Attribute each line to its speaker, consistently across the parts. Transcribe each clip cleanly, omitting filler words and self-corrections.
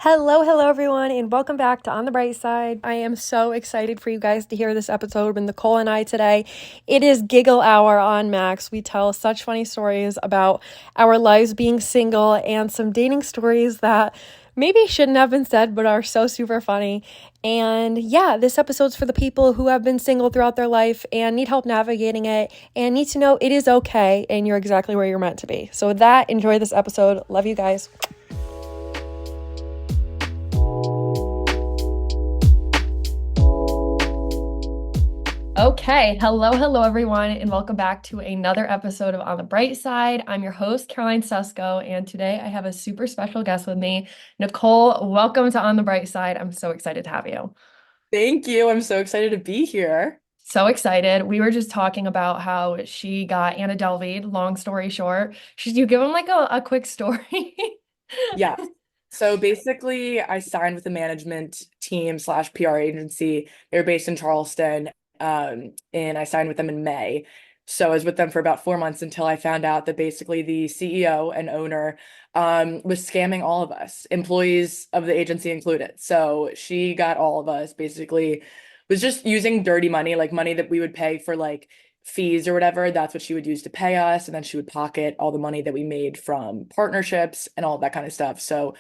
Speaker 1: Hello, everyone, and welcome back to On the Bright Side. I am so excited for you guys to hear this episode with Nicole and I today. It is Giggle Hour on Max. We tell such funny stories about our lives being single and some dating stories that maybe shouldn't have been said, but are so super funny. And yeah, this episode's for the people who have been single throughout their life and need help navigating it and need to know it is okay and you're exactly where you're meant to be. So with that, enjoy this episode. Love you guys. Okay, hello, everyone, and welcome back to another episode of On the Bright Side. I'm your host, Caroline Susko, and today I have a super special guest with me, Nicole. Welcome to On the Bright Side. I'm so excited to have you.
Speaker 2: Thank you. I'm so excited to be here.
Speaker 1: So excited. We were just talking about how she got Anna Delvey, long story short. Should you give him like a quick story?
Speaker 2: Yes. So basically, I signed with a management team slash PR agency. They're based in Charleston, and I signed with them in May. So I was with them for about 4 months until I found out that basically the CEO and owner was scamming all of us, employees of the agency included. So she got all of us basically was just using dirty money, like money that we would pay for like fees or whatever. That's what she would use to pay us. And then she would pocket all the money that we made from partnerships and all that kind of stuff. So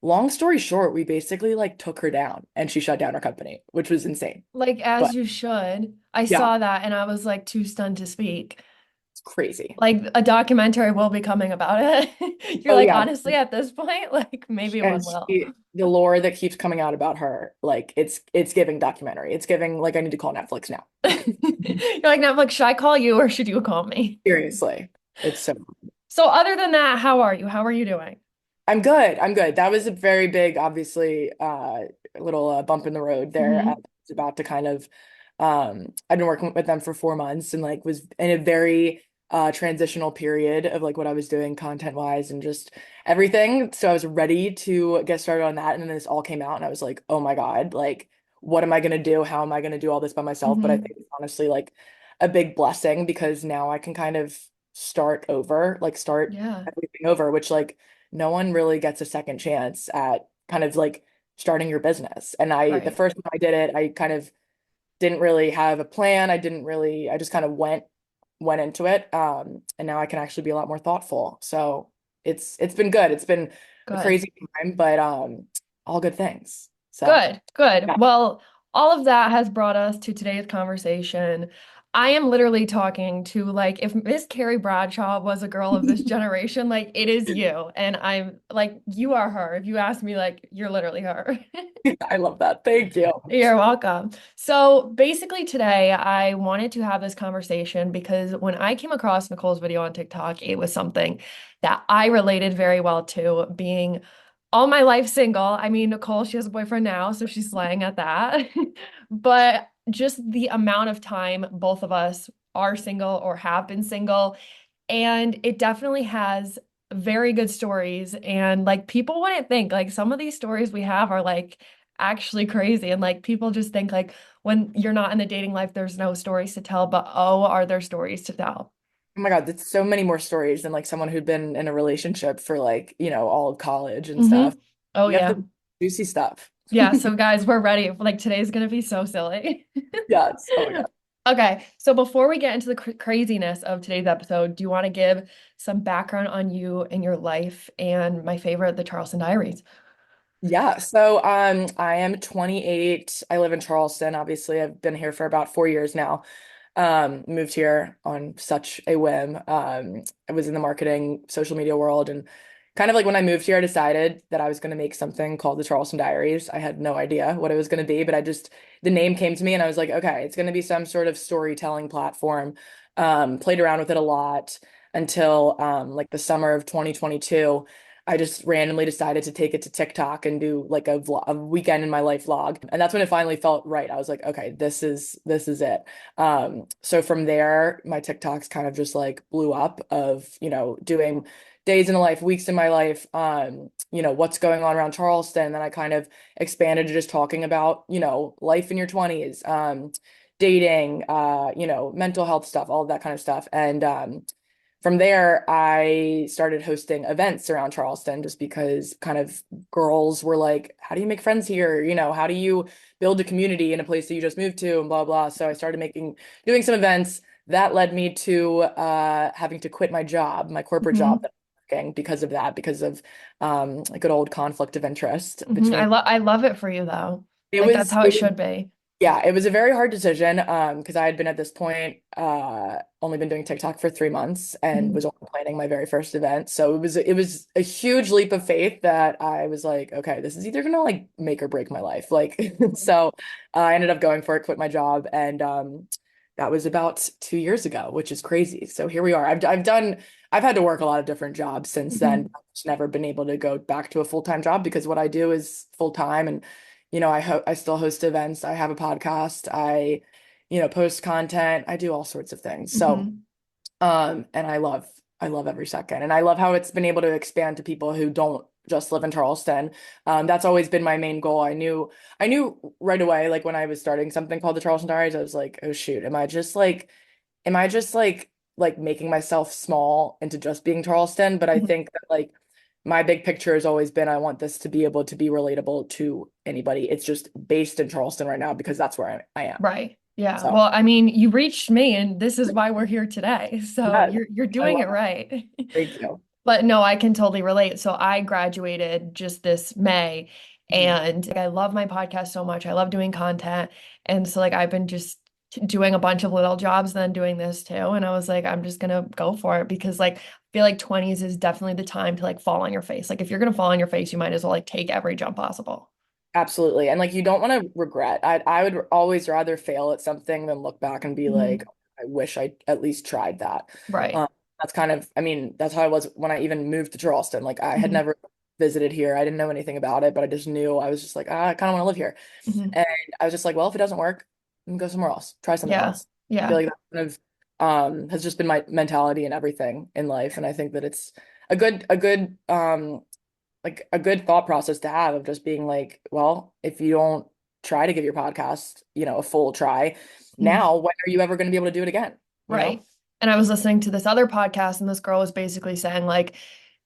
Speaker 2: long story short, we basically like took her down and she shut down her company, which was insane.
Speaker 1: Like, as
Speaker 2: But
Speaker 1: you should. I
Speaker 2: yeah,
Speaker 1: saw that and I was like too stunned to speak.
Speaker 2: it's crazy.
Speaker 1: Like a documentary will be coming about it. You're
Speaker 2: Oh
Speaker 1: like,
Speaker 2: yeah.
Speaker 1: honestly, at this point, like maybe
Speaker 2: And
Speaker 1: one will.
Speaker 2: the lore that keeps coming out about her, like it's giving documentary. It's giving like I need to call Netflix now.
Speaker 1: You're like, Netflix, should I call you or should you call me?
Speaker 2: Seriously. It's so
Speaker 1: So other than that, how are you? How are you doing?
Speaker 2: I'm good. I'm good. That was a very big, obviously, little bump in the road there. I
Speaker 1: Hmm.
Speaker 2: was about to kind of, I've been working with them for 4 months and like was in a very transitional period of like what I was doing content wise and just everything. So I was ready to get started on that. And then this all came out and I was like, oh my God, like, what am I gonna do? How am I gonna do all this by myself? But I
Speaker 1: Hmm.
Speaker 2: think it's honestly like a big blessing because now I can kind of start over, like start
Speaker 1: Yeah,
Speaker 2: everything over, which like no one really gets a second chance at kind of like starting your business. And the
Speaker 1: right.
Speaker 2: first time I did it, I kind of didn't really have a plan. I just kind of went into it. And now I can actually be a lot more thoughtful. So it's been good. It's been a
Speaker 1: Good.
Speaker 2: crazy time, but all good things. So
Speaker 1: Good, good.
Speaker 2: yeah.
Speaker 1: Well, all of that has brought us to today's conversation. I am literally talking to like if Miss Carrie Bradshaw was a girl of this generation, like it is you. And I'm like, you are her. If you ask me, like, you're literally her.
Speaker 2: I love that. Thank you.
Speaker 1: You're welcome. So basically, today I wanted to have this conversation because when I came across Nicole's video on TikTok, it was something that I related very well to being all my life single. I mean, Nicole, she has a boyfriend now, so she's slaying at that. But just the amount of time both of us are single or have been single, and it definitely has very good stories. And like people wouldn't think like some of these stories we have are like actually crazy. And like people just think like when you're not in the dating life, there's no stories to tell, but oh, are there stories to tell?
Speaker 2: Oh my God, that's so many more stories than like someone who'd been in a relationship for like, all of college and
Speaker 1: Hmm.
Speaker 2: stuff.
Speaker 1: Oh,
Speaker 2: You have
Speaker 1: yeah.
Speaker 2: the juicy stuff.
Speaker 1: Yeah. So, guys, we're ready. Like today's going to be so silly.
Speaker 2: Yes. Oh my God.
Speaker 1: Okay. So, before we get into the craziness of today's episode, do you want to give some background on you and your life and my favorite, the Charleston Diaries?
Speaker 2: Yeah, so I am 28. I live in Charleston. Obviously, I've been here for about 4 years now. Moved here on such a whim. I was in the marketing social media world and kind of like when I moved here, I decided that I was going to make something called the Charleston Diaries. I had no idea what it was going to be, but the name came to me and I was like, okay, it's going to be some sort of storytelling platform. Played around with it a lot until like the summer of 2022. I just randomly decided to take it to TikTok and do like a weekend in my life vlog. And that's when it finally felt right. I was like, okay, this is it. So from there, my TikToks kind of just like blew up of, doing days in the life, weeks in my life, what's going on around Charleston. Then I kind of expanded to just talking about, life in your 20s, dating, mental health stuff, all of that kind of stuff. And from there, I started hosting events around Charleston just because kind of girls were like, how do you make friends here? How do you build a community in a place that you just moved to and blah, blah. So I started doing some events. That led me to having to quit my job, my corporate job
Speaker 1: Hmm.
Speaker 2: that I'm working because of that, because of a good old conflict of interest
Speaker 1: Hmm.
Speaker 2: between
Speaker 1: I love it for you though.
Speaker 2: it
Speaker 1: Like that's
Speaker 2: was
Speaker 1: how it
Speaker 2: it was
Speaker 1: should be.
Speaker 2: yeah, it was a very hard decision because I had been at this point only been doing TikTok for 3 months and was
Speaker 1: Hmm.
Speaker 2: only planning my very first event. So it was a huge leap of faith that I was like, okay, this is either gonna like make or break my life. Like so I ended up going for it, quit my job, and that was about 2 years ago, which is crazy. So here we are. I've had to work a lot of different jobs since then.
Speaker 1: Hmm.
Speaker 2: I've just never been able to go back to a full-time job because what I do is full-time and I still host events. I have a podcast. I post content. I do all sorts of things. So,
Speaker 1: Hmm.
Speaker 2: and I love every second. And I love how it's been able to expand to people who don't just live in Charleston. That's always been my main goal. I knew right away, like when I was starting something called the Charleston Diaries, I was like, oh shoot, am I just like making myself small into just being Charleston? But I think that like my big picture has always been I want this to be able to be relatable to anybody. It's just based in Charleston right now because that's where I am.
Speaker 1: Right. Yeah.
Speaker 2: So
Speaker 1: Well, I mean, you reached me and this is why we're here today. So
Speaker 2: yeah,
Speaker 1: you're
Speaker 2: I
Speaker 1: doing
Speaker 2: love
Speaker 1: it
Speaker 2: it.
Speaker 1: right.
Speaker 2: Thank you.
Speaker 1: But no, I can totally relate. So I graduated just this May
Speaker 2: Mhm.
Speaker 1: and like I love my podcast so much. I love doing content. And so like I've been just doing a bunch of little jobs, then doing this too. And I was like, I'm just gonna go for it because like I feel like 20s is definitely the time to like fall on your face. Like if you're gonna fall on your face, you might as well like take every jump possible.
Speaker 2: Absolutely. And like you don't want to regret. I would always rather fail at something than look back and be like,
Speaker 1: Hmm.
Speaker 2: I wish I at least tried that.
Speaker 1: Right.
Speaker 2: Um, that's kind of, I mean, that's how I was when I even moved to Charleston. Like I had
Speaker 1: Hmm.
Speaker 2: never visited here. I didn't know anything about it, but I just knew I was just like, I kind of want to live here.
Speaker 1: Hmm.
Speaker 2: And I was just like, well, if it doesn't work, then go somewhere else. Try something
Speaker 1: Yeah.
Speaker 2: else. I feel
Speaker 1: Yeah.
Speaker 2: like that kind of has just been my mentality and everything in life. And I think that it's a good thought process to have of just being like, well, if you don't try to give your podcast, a full try,
Speaker 1: Mhm.
Speaker 2: now when are you ever going to be able to do it again? You know?
Speaker 1: Right. And I was listening to this other podcast, and this girl was basically saying, like,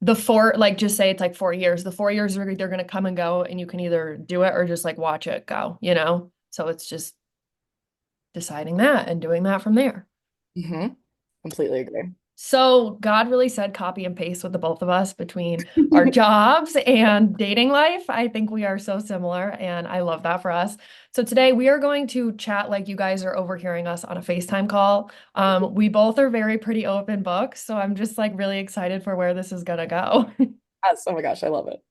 Speaker 1: like, just say it's like 4 years. The 4 years are they're going to come and go, and you can either do it or just like watch it go, you know? So it's just deciding that and doing that from there.
Speaker 2: Hmm. Completely agree.
Speaker 1: So God really said copy and paste with the both of us between our jobs and dating life. I think we are so similar, and I love that for us. So today we are going to chat like you guys are overhearing us on a FaceTime call. We both are very pretty open books, so I'm just like really excited for where this is gonna go.
Speaker 2: Yes. Oh my gosh, I love it.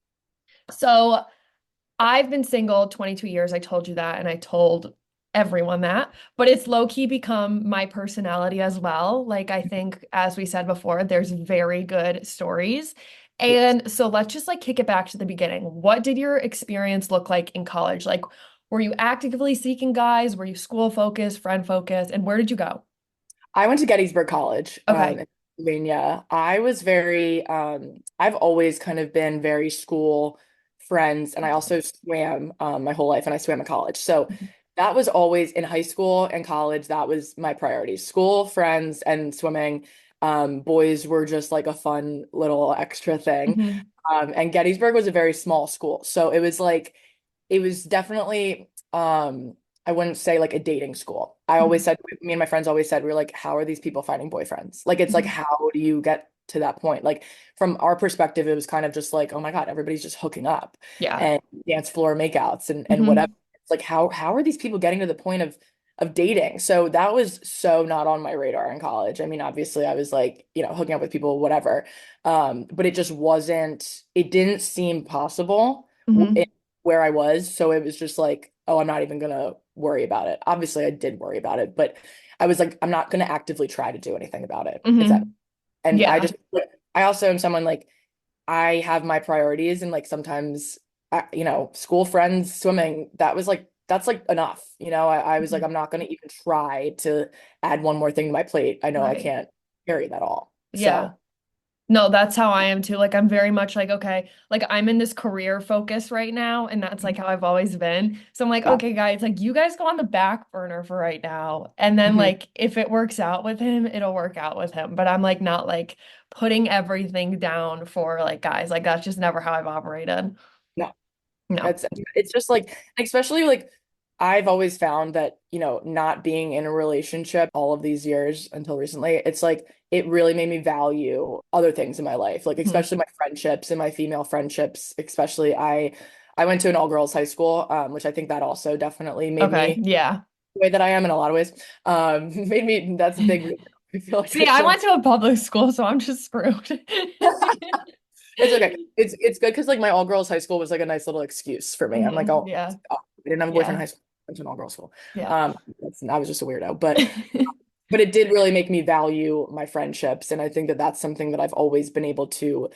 Speaker 1: So I've been single 22 years. I told you that, and I told everyone that, but it's low key become my personality as well. Like, I think, as we said before, there's very good stories.
Speaker 2: Yes.
Speaker 1: And so let's just like kick it back to the beginning. What did your experience look like in college? Like, were you actively seeking guys? Were you school focused, friend focused? And where did you go?
Speaker 2: I went to Gettysburg College,
Speaker 1: Okay.
Speaker 2: in Pennsylvania. I've always kind of been very school friends, and I also swam my whole life, and I swam in college. So that was always in high school and college. That was my priority: school, friends, and swimming. Boys were just like a fun little extra thing.
Speaker 1: Hmm.
Speaker 2: And Gettysburg was a very small school, so it was definitely I wouldn't say like a dating school. Me and my friends always said, we were like, how are these people finding boyfriends? Like, it's like,
Speaker 1: Hmm.
Speaker 2: how do you get to that point? Like, from our perspective, it was kind of just like, oh my God, everybody's just hooking up
Speaker 1: Yeah.
Speaker 2: and dance floor makeouts and whatever.
Speaker 1: Hmm.
Speaker 2: It's like, how are these people getting to the point of dating? So that was so not on my radar in college. I mean, obviously, I was like, hooking up with people, whatever. But it didn't seem possible
Speaker 1: Hmm.
Speaker 2: where I was. So it was just like, oh, I'm not even gonna worry about it. Obviously, I did worry about it, but I was like, I'm not gonna actively try to do anything about it.
Speaker 1: Hmm.
Speaker 2: And I
Speaker 1: Yeah.
Speaker 2: just, I also am someone like, I have my priorities, and like sometimes, school friends, swimming, that's like enough. I was like,
Speaker 1: Mhm.
Speaker 2: I'm not gonna even try to add one more thing to my plate. I know I
Speaker 1: Right.
Speaker 2: can't carry that all.
Speaker 1: Yeah.
Speaker 2: So.
Speaker 1: No, that's how I am too. Like I'm very much like, okay, like I'm in this career focus right now, and that's like how I've always been. So I'm like,
Speaker 2: Yeah.
Speaker 1: okay, guys, like you guys go on the back burner for right now. And then
Speaker 2: Mhm.
Speaker 1: like if it works out with him, it'll work out with him. But I'm like not like putting everything down for like guys. Like that's just never how I've operated.
Speaker 2: No.
Speaker 1: No.
Speaker 2: It's just like, especially like I've always found that, not being in a relationship all of these years until recently, it's like it really made me value other things in my life, like
Speaker 1: Mhm.
Speaker 2: especially my friendships and my female friendships, especially I went to an all-girls high school, which I think that also definitely made
Speaker 1: Okay.
Speaker 2: me
Speaker 1: Yeah.
Speaker 2: the way that I am in a lot of ways. Made me that's a big I feel like
Speaker 1: See,
Speaker 2: I
Speaker 1: I
Speaker 2: should
Speaker 1: went to a public school, so I'm just screwed.
Speaker 2: It's okay. It's good because like my all girls high school was like a nice little excuse for me. I'm like, oh,
Speaker 1: Yeah.
Speaker 2: I didn't have a boyfriend in
Speaker 1: Yeah.
Speaker 2: high school. I went to an all girls school.
Speaker 1: Yeah.
Speaker 2: I was just a weirdo, but it did really make me value my friendships, and I think that that's something that I've always been able to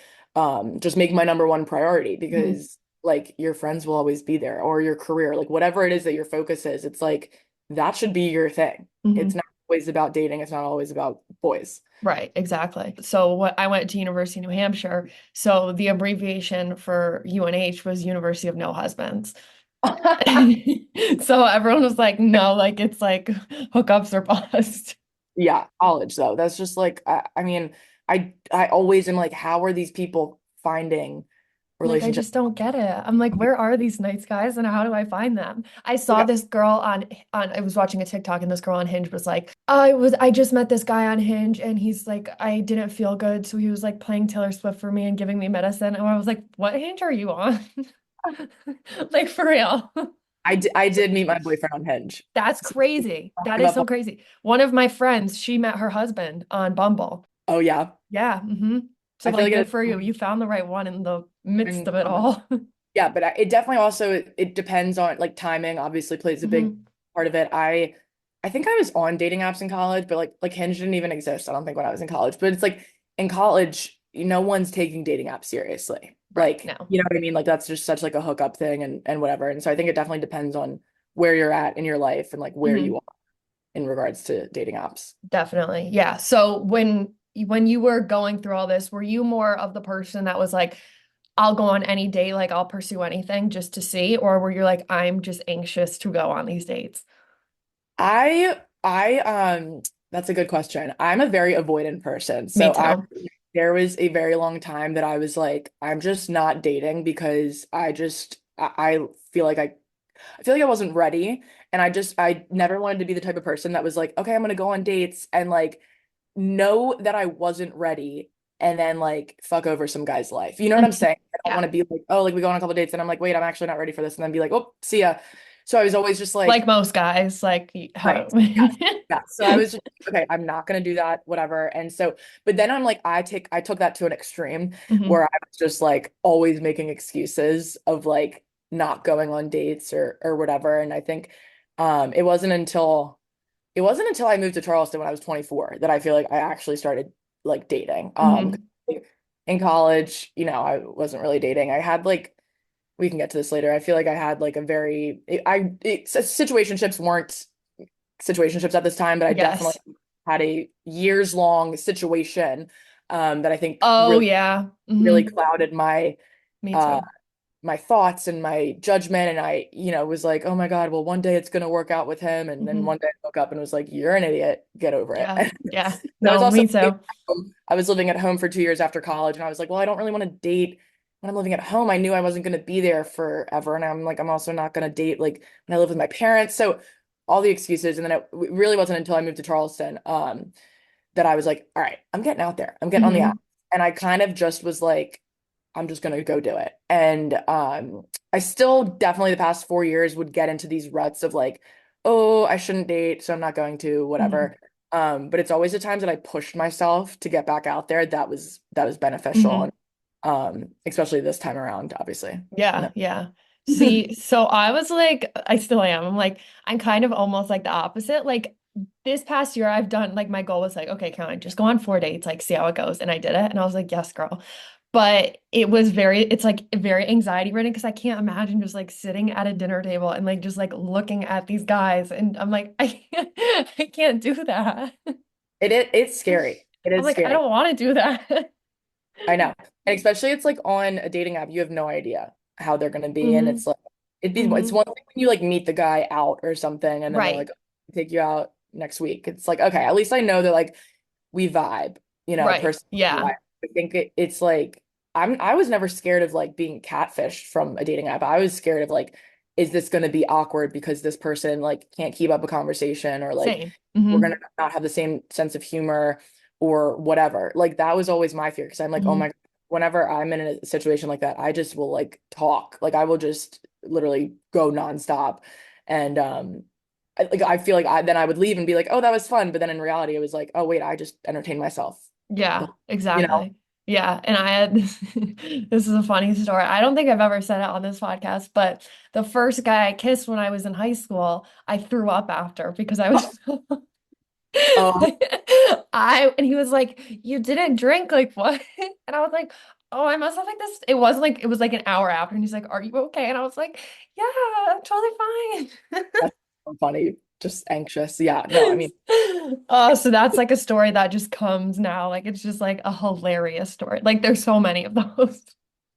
Speaker 2: just make my number one priority
Speaker 1: Mhm.
Speaker 2: because like your friends will always be there or your career, like whatever it is that your focus is, it's like that should be your thing. It's
Speaker 1: Mhm.
Speaker 2: not always about dating. It's not always about boys.
Speaker 1: Right, exactly. So what I went to University of New Hampshire, so the abbreviation for UNH was University of No Husbands. So everyone was like, no, like it's like hookups or bust.
Speaker 2: Yeah, college though. That's just like I mean, I always am like, how are these people finding
Speaker 1: Like I
Speaker 2: relationships?
Speaker 1: just don't get it. I'm like, where are these nice guys and how do I find them? I saw
Speaker 2: Okay,
Speaker 1: this girl on I was watching a TikTok and this girl on Hinge was like, I just met this guy on Hinge and he's like I didn't feel good, so he was like playing Taylor Swift for me and giving me medicine. And I was like, what Hinge are you on? Like for real.
Speaker 2: I did meet my boyfriend on Hinge.
Speaker 1: That's
Speaker 2: So
Speaker 1: crazy.
Speaker 2: I
Speaker 1: That
Speaker 2: gave
Speaker 1: is
Speaker 2: up
Speaker 1: so crazy. One of my friends, she met her husband on Bumble.
Speaker 2: oh yeah.
Speaker 1: Yeah. So
Speaker 2: I feel
Speaker 1: like
Speaker 2: like
Speaker 1: good
Speaker 2: it
Speaker 1: for you. You found the right one in the midst
Speaker 2: is
Speaker 1: of it all.
Speaker 2: yeah, but it definitely also it depends on like timing obviously plays a big
Speaker 1: hmm
Speaker 2: part of it. I think I was on dating apps in college, but like Hinge didn't even exist, I don't think, when I was in college. But it's like in college, no one's taking dating apps seriously.
Speaker 1: Right.
Speaker 2: Like,
Speaker 1: No.
Speaker 2: you know what I mean? Like that's just such like a hookup thing and whatever. And so I think it definitely depends on where you're at in your life and like where you
Speaker 1: hmm
Speaker 2: are in regards to dating apps.
Speaker 1: Definitely. Yeah. So when you were going through all this, were you more of the person that was like, I'll go on any date, like I'll pursue anything just to see, or were you like, I'm just anxious to go on these dates?
Speaker 2: I that's a good question. I'm a very avoidant person.
Speaker 1: Me
Speaker 2: So I
Speaker 1: too.
Speaker 2: there was a very long time that I was like, I'm just not dating because I feel like I feel like I wasn't ready. And I never wanted to be the type of person that was like, okay, I'm gonna go on dates and like know that I wasn't ready and then like fuck over some guy's life. You know what I'm saying? I don't want
Speaker 1: Yeah.
Speaker 2: to be like, oh, like we go on a couple dates and I'm like, wait, I'm actually not ready for this. And then be like, oh, see ya. So I was always just
Speaker 1: Like
Speaker 2: like,
Speaker 1: most guys, like
Speaker 2: right.
Speaker 1: how.
Speaker 2: Yes. Yeah. So I was just okay, I'm not gonna do that, whatever. And so, but then I'm like, I took that to an extreme
Speaker 1: hmm
Speaker 2: where I was just like always making excuses of like not going on dates or whatever. And I think it wasn't until I moved to Charleston when I was 24 that I feel like I actually started like dating.
Speaker 1: hmm
Speaker 2: In college, I wasn't really dating. I had like we can get to this later. I feel like I had like a very situationships weren't situationships at this time, but I definitely
Speaker 1: Yes.
Speaker 2: had a years long situation that I think
Speaker 1: Oh
Speaker 2: really
Speaker 1: yeah.
Speaker 2: really clouded
Speaker 1: Me
Speaker 2: uh
Speaker 1: too.
Speaker 2: my thoughts and my judgment. And I, was like, oh my God, well, one day it's gonna work out with him. And then
Speaker 1: hmm
Speaker 2: one day I woke up and was like, you're an idiot. Get over it.
Speaker 1: Yeah. Yeah.
Speaker 2: And I was
Speaker 1: No,
Speaker 2: also
Speaker 1: me too.
Speaker 2: I was living at home for 2 years after college, and I was like, well, I don't really want to date when I'm living at home. I knew I wasn't going to be there forever, and I'm like, I'm also not going to date like when I live with my parents. So all the excuses, and then it really wasn't until I moved to Charleston, that I was like, all right, I'm getting out there. I'm getting on the app.
Speaker 1: hmm
Speaker 2: And I kind of just was like, I'm just gonna go do it. And I still definitely the past 4 years would get into these ruts of like, oh, I shouldn't date, so I'm not going to,
Speaker 1: hmm
Speaker 2: whatever. But it's always the times that I pushed myself to get back out there that was beneficial. And
Speaker 1: hmm
Speaker 2: especially this time around, obviously.
Speaker 1: Yeah,
Speaker 2: No.
Speaker 1: yeah. See, so I was like, I still am. I'm like, I'm kind of almost like the opposite. Like this past year, I've done like my goal was like, okay, can I just go on 4 dates, like see how it goes? And I did it. And I was like, yes, girl. But it's like very anxiety ridden because I can't imagine just like sitting at a dinner table and like just like looking at these guys. And I'm like, I can't do that.
Speaker 2: It's scary. It
Speaker 1: I'm
Speaker 2: is
Speaker 1: like, I
Speaker 2: scary.
Speaker 1: don't want to do that.
Speaker 2: I know. And especially it's like on a dating app, you have no idea how they're gonna be. And it's
Speaker 1: Hmm.
Speaker 2: like it's
Speaker 1: Hmm.
Speaker 2: one thing when you like meet the guy out or something and then they're
Speaker 1: Right.
Speaker 2: like take you out next week. It's like, okay, at least I know that like we vibe,
Speaker 1: Right.
Speaker 2: person
Speaker 1: Yeah.
Speaker 2: vibe. I think it's like I was never scared of like being catfished from a dating app. I was scared of like, is this gonna be awkward because this person like can't keep up a conversation or like
Speaker 1: Same.
Speaker 2: we're
Speaker 1: Hmm.
Speaker 2: gonna not have the same sense of humor or whatever. Like that was always my fear because I'm like, oh my
Speaker 1: Hmm.
Speaker 2: God, whenever I'm in a situation like that, I just will like talk. Like I will just literally go nonstop. And I feel like then I would leave and be like, oh, that was fun. But then in reality, it was like, oh wait, I just entertained myself.
Speaker 1: Yeah,
Speaker 2: You know?
Speaker 1: exactly. Yeah, and I had this is a funny story. I don't think I've ever said it on this podcast, but the first guy I kissed when I was in high school, I threw up after because I was
Speaker 2: Oh,
Speaker 1: I and he was like, "You didn't drink, like what?" And I was like, "Oh, I must have like this." It wasn't like it was like an hour after, and he's like, "Are you okay?" And I was like, "Yeah, I'm totally fine."
Speaker 2: that's so funny. Just anxious. Yeah. No, I mean,
Speaker 1: Oh, so that's like a story that just comes now. Like it's just like a hilarious story. Like there's so many of those.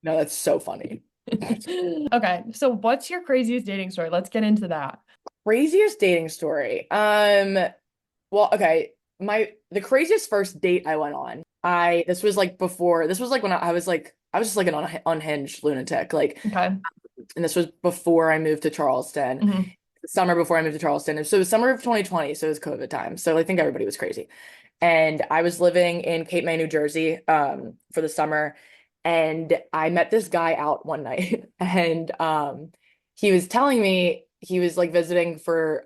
Speaker 2: no, that's so funny.
Speaker 1: Okay, so what's your craziest dating story? Let's get into that.
Speaker 2: Craziest dating story. Well, okay. The craziest first date I went on. I This was like before. This was like when I was just like an unhinged lunatic. Like,
Speaker 1: Okay.
Speaker 2: and this was before I moved to Charleston.
Speaker 1: Hmm.
Speaker 2: The summer before I moved to Charleston. And so it was summer of 2020, so it was COVID time. So I think everybody was crazy. And I was living in Cape May, New Jersey, for the summer. And I met this guy out one night, and he was telling me he was like visiting for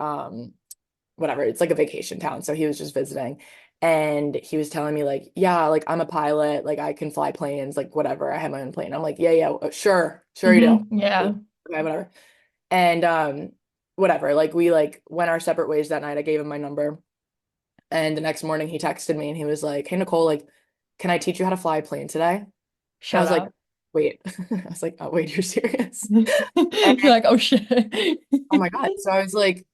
Speaker 2: whatever. It's like a vacation town. So he was just visiting. And he was telling me like, yeah, like I'm a pilot, like I can fly planes, like whatever. I have my own plane. I'm like, yeah, yeah, sure, sure you do.
Speaker 1: Yeah.
Speaker 2: Okay, whatever. And whatever. Like we like went our separate ways that night. I gave him my number. And the next morning he texted me and he was like, hey Nicole, like, can I teach you how to fly a plane today? And I
Speaker 1: Shut
Speaker 2: was like,
Speaker 1: up.
Speaker 2: wait. I was like, oh wait, you're serious? And
Speaker 1: You're like, oh shit.
Speaker 2: oh my God. So I was like,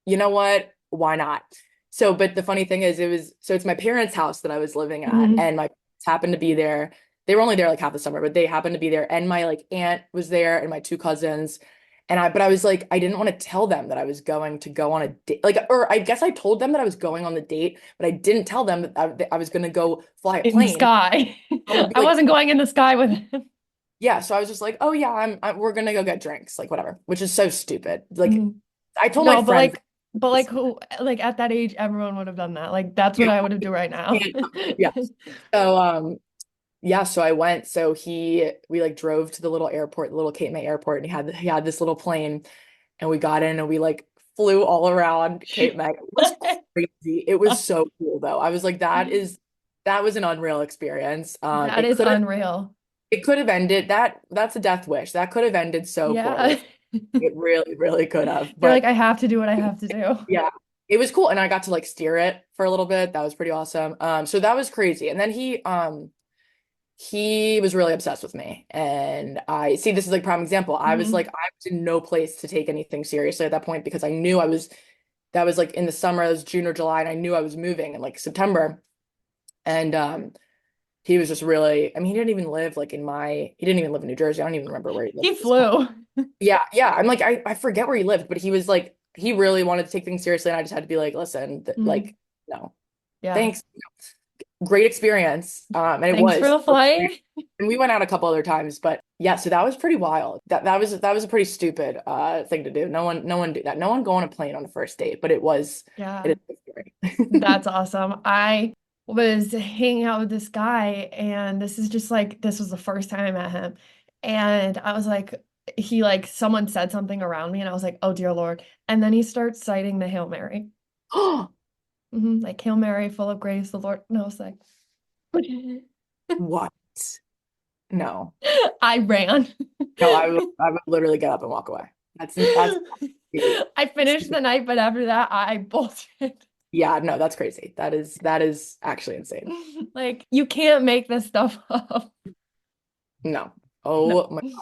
Speaker 2: you know what? Why not? So, but the funny thing is, it's my parents' house that I was living at,
Speaker 1: Hmm.
Speaker 2: and my parents happened to be there. They were only there like half the summer, but they happened to be there, and my like aunt was there, and my two cousins. But I was like, I didn't want to tell them that I was going to go on a date. Like, or I guess I told them that I was going on the date, but I didn't tell them that I was going to go fly a
Speaker 1: In the
Speaker 2: plane.
Speaker 1: sky.
Speaker 2: I would be
Speaker 1: I
Speaker 2: like,
Speaker 1: wasn't going in the sky with him.
Speaker 2: yeah. So I was just like, oh yeah, we're gonna go get drinks, like whatever, which is so stupid. Like,
Speaker 1: Mhm.
Speaker 2: I told my
Speaker 1: No,
Speaker 2: friends.
Speaker 1: but like who, like at that age, everyone would have done that. Like that's what
Speaker 2: Yeah,
Speaker 1: I would have do right now.
Speaker 2: yeah. So yeah, so I went. So we like drove to the little airport, the little Cape May airport, and he had this little plane, and we got in and we like flew all around Cape May. It was crazy. It was so cool though. I was like, that was an unreal experience.
Speaker 1: That is unreal.
Speaker 2: It could have ended that's a death wish. That could have ended so
Speaker 1: Yeah.
Speaker 2: poorly. It really, really could have.
Speaker 1: You're like,
Speaker 2: But
Speaker 1: I have to do what I have to do.
Speaker 2: yeah, it was cool. And I got to like steer it for a little bit. That was pretty awesome. So that was crazy. And then he was really obsessed with me. And I see this is like prime example.
Speaker 1: Hmm.
Speaker 2: I was in no place to take anything seriously at that point because I knew that was like in the summer, it was June or July, and I knew I was moving in like September. And he was just really, I mean, he didn't even live in New Jersey. I don't even remember where he lived
Speaker 1: He
Speaker 2: at this point.
Speaker 1: flew.
Speaker 2: Yeah, yeah. I'm like, I forget where he lived, but he was like, he really wanted to take things seriously, and I just had to be like, listen,
Speaker 1: Hmm.
Speaker 2: like, no,
Speaker 1: Yeah.
Speaker 2: thanks. Great experience. And it
Speaker 1: Thanks for
Speaker 2: was.
Speaker 1: the flight.
Speaker 2: And we went out a couple other times, but yeah, so that was pretty wild. That was a pretty stupid thing to do. No one do that. No one go on a plane on a first date, but it
Speaker 1: Yeah.
Speaker 2: is scary.
Speaker 1: That's awesome. I was hanging out with this guy, and this is just like, this was the first time I met him. And I was like, someone said something around me, and I was like, oh dear Lord. And then he starts citing the Hail Mary. Like, Hail Mary, full of grace, the Lord. And I was like,
Speaker 2: What? No.
Speaker 1: I ran.
Speaker 2: No, I would literally get up and walk away. That's
Speaker 1: I finished the night, but after that, I bolted.
Speaker 2: yeah, no, that's crazy. That is actually insane.
Speaker 1: Like, you can't make this stuff up.
Speaker 2: No.
Speaker 1: No.
Speaker 2: Oh my, that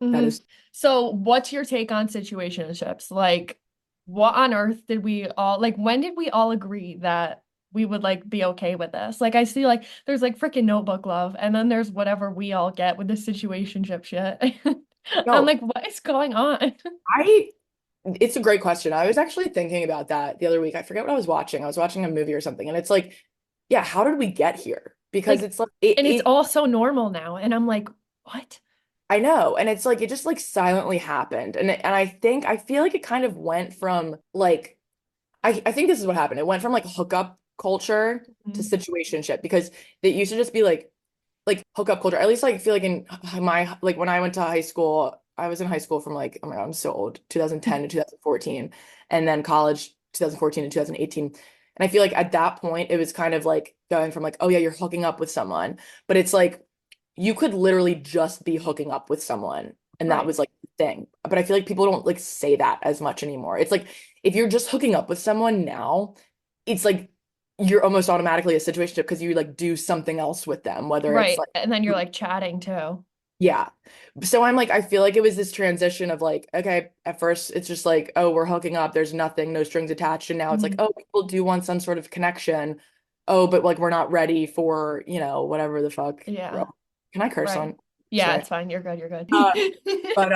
Speaker 1: Hmm.
Speaker 2: is
Speaker 1: So, what's your take on situationships? Like, what on earth did we all like? When did we all agree that we would like be okay with this. Like I see like there's like freaking notebook love and then there's whatever we all get with the situationship shit. I'm
Speaker 2: No,
Speaker 1: like, what is going on?
Speaker 2: I it's a great question. I was actually thinking about that the other week. I forget what I was watching. I was watching a movie or something, and it's like, yeah, how did we get here? Because
Speaker 1: Like,
Speaker 2: it's like
Speaker 1: and it's all so normal now. And I'm like, what?
Speaker 2: I know, and it's like it just like silently happened. And I feel like it kind of went from like I think this is what happened. It went from like hookup culture to
Speaker 1: Mhm.
Speaker 2: situationship because it used to just be like hookup culture. At least like I feel like in my like when I went to high school, I was in high school from like oh my God, I'm so old, 2010 to 2014, and then college 2014 to 2018. And I feel like at that point it was kind of like going from like, oh yeah, you're hooking up with someone, but it's like you could literally just be hooking up with someone, and that
Speaker 1: Right.
Speaker 2: was like the thing. But I feel like people don't like say that as much anymore. It's like if you're just hooking up with someone now, it's like you're almost automatically a situationship because you like do something else with them, whether it's
Speaker 1: Right.
Speaker 2: like
Speaker 1: And then you're like chatting too.
Speaker 2: yeah. So I'm like, I feel like it was this transition of like, okay, at first it's just like, oh, we're hooking up, there's nothing, no strings attached. And now it's like,
Speaker 1: Mhm.
Speaker 2: oh, people do want some sort of connection. Oh, but like we're not ready for, whatever the fuck.
Speaker 1: Yeah.
Speaker 2: Bro. Can I curse
Speaker 1: Right.
Speaker 2: on?
Speaker 1: Yeah,
Speaker 2: Sorry.
Speaker 1: it's fine. You're good. You're
Speaker 2: Uh,
Speaker 1: good.
Speaker 2: but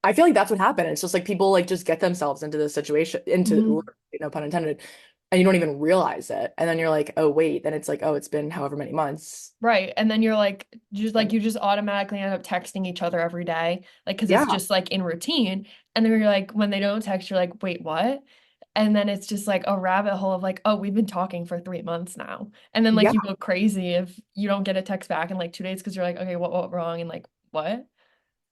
Speaker 2: I feel like that's what happened. It's just like people like just get themselves into this situation, into
Speaker 1: Mhm.
Speaker 2: no pun intended, and you don't even realize it. And then you're like, oh wait, then it's like, oh, it's been however many months.
Speaker 1: Right. And then you're like
Speaker 2: And
Speaker 1: you just automatically end up texting each other every day. Like, because it's
Speaker 2: yeah,
Speaker 1: just like in routine. And then you're like, when they don't text, you're like, wait, what? And then it's just like a rabbit hole of like, oh, we've been talking for 3 months now. And then like
Speaker 2: yeah.
Speaker 1: you go crazy if you don't get a text back in like 2 days because you're like, okay, what went wrong? And like, what?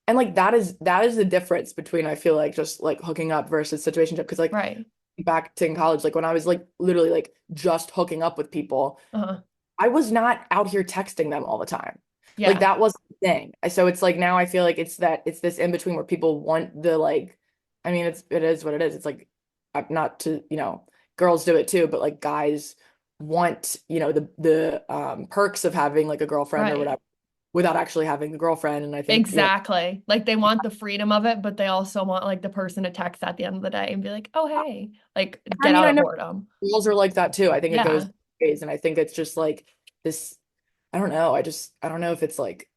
Speaker 2: And like that is the difference between I feel like just like hooking up versus situationship. Because like
Speaker 1: Right.
Speaker 2: back to in college, like when I was like literally like just hooking up with people,
Speaker 1: Uh-huh.
Speaker 2: I was not out here texting them all the time. Like
Speaker 1: Yeah.
Speaker 2: that wasn't the thing. So it's like now I feel like it's this in between where people want the like, I mean it is what it is. It's like not to, girls do it too, but like guys want, the perks of having like a girlfriend or
Speaker 1: Right.
Speaker 2: whatever without actually having a girlfriend. And I think,
Speaker 1: Exactly. Like they want the freedom of it, but they also want like the person to text at the end of the day and be like, "Oh, hey." Like
Speaker 2: I
Speaker 1: get
Speaker 2: mean,
Speaker 1: out
Speaker 2: I
Speaker 1: of
Speaker 2: know
Speaker 1: boredom.
Speaker 2: girls are like that too. I think it goes
Speaker 1: Yeah.
Speaker 2: both ways, and I think it's just like this. I don't know. I don't know if it's like